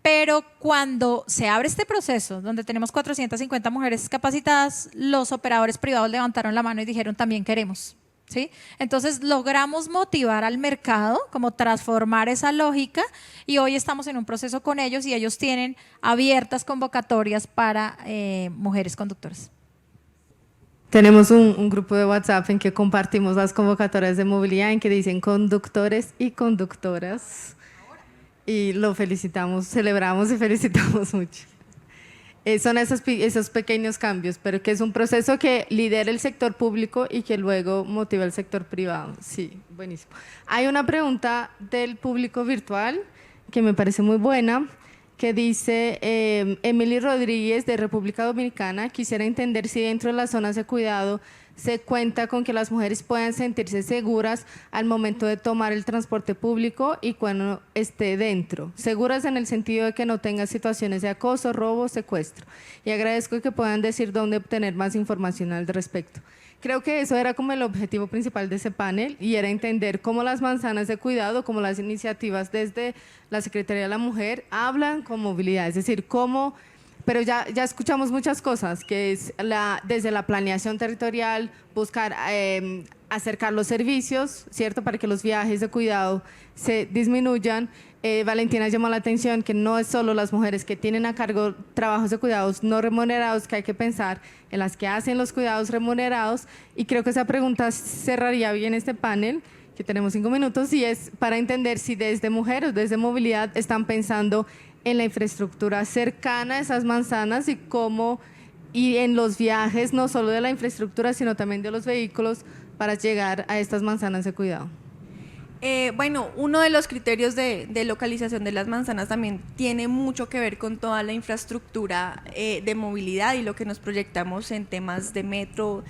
Pero cuando se abre este proceso, donde tenemos 450 mujeres capacitadas, los operadores privados levantaron la mano y dijeron también queremos. ¿Sí? Entonces logramos motivar al mercado, como transformar esa lógica, y hoy estamos en un proceso con ellos y ellos tienen abiertas convocatorias para mujeres conductoras. Tenemos un grupo de WhatsApp en que compartimos las convocatorias de movilidad en que dicen conductores y conductoras y lo felicitamos, celebramos y felicitamos mucho. Son esos pequeños cambios, pero que es un proceso que lidera el sector público y que luego motiva el sector privado. Sí, buenísimo. Hay una pregunta del público virtual que me parece muy buena, que dice Emily Rodríguez de República Dominicana, quisiera entender si dentro de las zonas de cuidado se cuenta con que las mujeres puedan sentirse seguras al momento de tomar el transporte público y cuando esté dentro. Seguras en el sentido de que no tengan situaciones de acoso, robo, secuestro. Y agradezco que puedan decir dónde obtener más información al respecto. Creo que eso era como el objetivo principal de ese panel y era entender cómo las manzanas de cuidado, cómo las iniciativas desde la Secretaría de la Mujer hablan con movilidad, es decir, cómo... Pero ya escuchamos muchas cosas, que es desde la planeación territorial, buscar acercar los servicios, ¿cierto? Para que los viajes de cuidado se disminuyan. Valentina llamó la atención que no es solo las mujeres que tienen a cargo trabajos de cuidados no remunerados, que hay que pensar en las que hacen los cuidados remunerados, y creo que esa pregunta cerraría bien este panel, que tenemos 5 minutos, y es para entender si desde mujeres, desde movilidad, están pensando en la infraestructura cercana a esas manzanas y cómo, y en los viajes no solo de la infraestructura, sino también de los vehículos para llegar a estas manzanas de cuidado. Bueno, uno de los criterios de localización de las manzanas también tiene mucho que ver con toda la infraestructura de movilidad y lo que nos proyectamos en temas de metro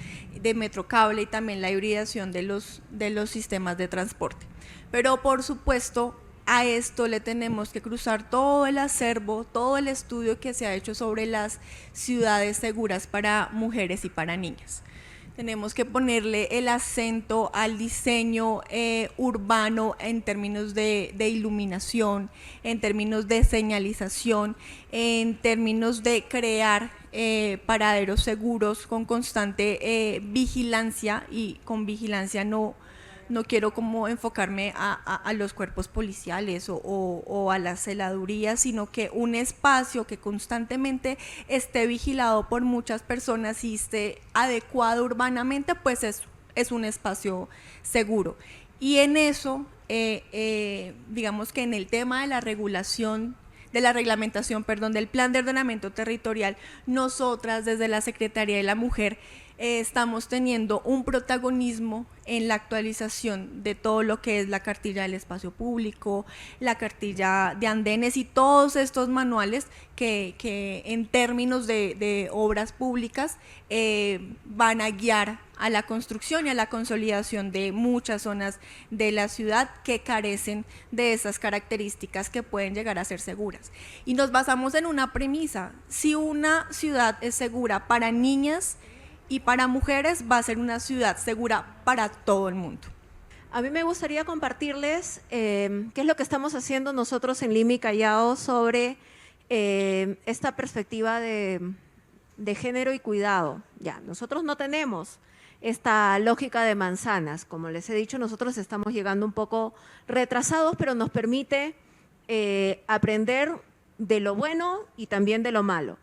cable y también la hibridación de los sistemas de transporte. Pero por supuesto, a esto le tenemos que cruzar todo el acervo, todo el estudio que se ha hecho sobre las ciudades seguras para mujeres y para niñas. Tenemos que ponerle el acento al diseño urbano en términos de iluminación, en términos de señalización, en términos de crear paraderos seguros con constante vigilancia, y con vigilancia no quiero como enfocarme a los cuerpos policiales o a las celadurías, sino que un espacio que constantemente esté vigilado por muchas personas y esté adecuado urbanamente, pues es un espacio seguro. Y en eso, digamos que en el tema de la reglamentación, del plan de ordenamiento territorial, nosotras desde la Secretaría de la Mujer estamos teniendo un protagonismo en la actualización de todo lo que es la cartilla del espacio público, la cartilla de andenes y todos estos manuales que en términos de obras públicas van a guiar a la construcción y a la consolidación de muchas zonas de la ciudad que carecen de esas características que pueden llegar a ser seguras. Y nos basamos en una premisa: si una ciudad es segura para niñas y para mujeres, va a ser una ciudad segura para todo el mundo. A mí me gustaría compartirles qué es lo que estamos haciendo nosotros en Lima y Callao sobre esta perspectiva de género y cuidado. Ya, nosotros no tenemos esta lógica de manzanas. Como les he dicho, nosotros estamos llegando un poco retrasados, pero nos permite aprender de lo bueno y también de lo malo.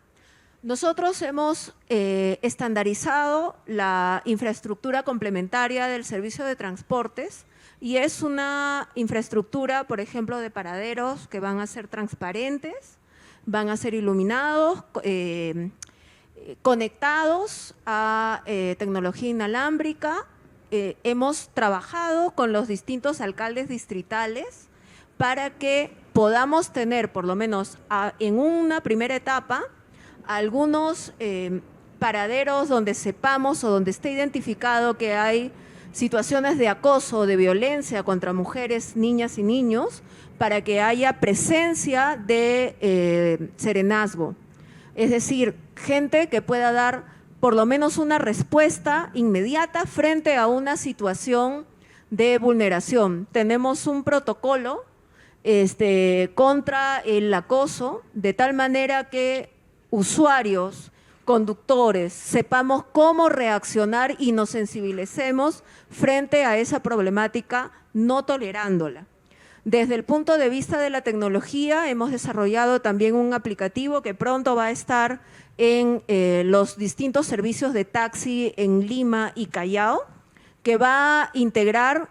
Nosotros hemos estandarizado la infraestructura complementaria del servicio de transportes, y es una infraestructura, por ejemplo, de paraderos que van a ser transparentes, van a ser iluminados, conectados a tecnología inalámbrica. Hemos trabajado con los distintos alcaldes distritales para que podamos tener, por lo menos en una primera etapa, algunos paraderos donde sepamos o donde esté identificado que hay situaciones de acoso o de violencia contra mujeres, niñas y niños, para que haya presencia de serenazgo. Es decir, gente que pueda dar por lo menos una respuesta inmediata frente a una situación de vulneración. Tenemos un protocolo contra el acoso, de tal manera que usuarios, conductores, sepamos cómo reaccionar y nos sensibilicemos frente a esa problemática, no tolerándola. Desde el punto de vista de la tecnología, hemos desarrollado también un aplicativo que pronto va a estar en los distintos servicios de taxi en Lima y Callao, que va a integrar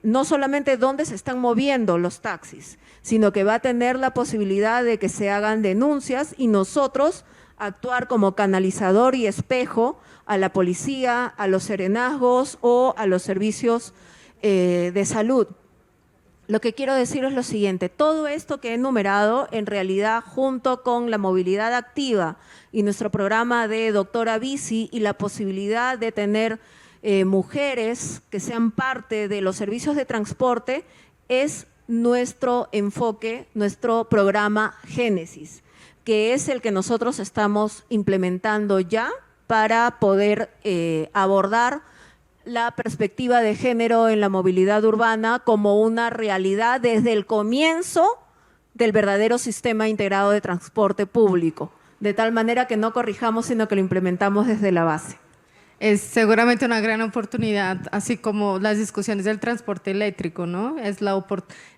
no solamente dónde se están moviendo los taxis, sino que va a tener la posibilidad de que se hagan denuncias y nosotros actuar como canalizador y espejo a la policía, a los serenazgos o a los servicios de salud. Lo que quiero decir es lo siguiente: todo esto que he enumerado, en realidad, junto con la movilidad activa y nuestro programa de Doctora Bici y la posibilidad de tener mujeres que sean parte de los servicios de transporte, es nuestro enfoque, nuestro programa Génesis, que es el que nosotros estamos implementando ya para poder abordar la perspectiva de género en la movilidad urbana como una realidad desde el comienzo del verdadero sistema integrado de transporte público, de tal manera que no corrijamos, sino que lo implementamos desde la base. Es seguramente una gran oportunidad, así como las discusiones del transporte eléctrico, ¿no?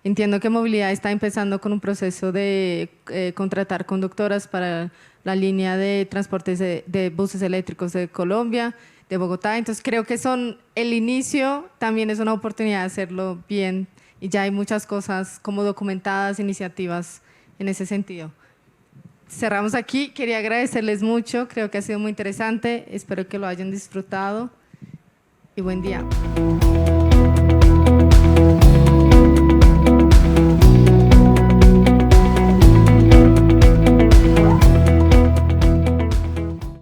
Entiendo que movilidad está empezando con un proceso de contratar conductoras para la línea de transportes de buses eléctricos de Colombia, de Bogotá. Entonces creo que son el inicio, también es una oportunidad de hacerlo bien y ya hay muchas cosas como documentadas, iniciativas en ese sentido. Cerramos aquí, quería agradecerles mucho, creo que ha sido muy interesante, espero que lo hayan disfrutado y buen día.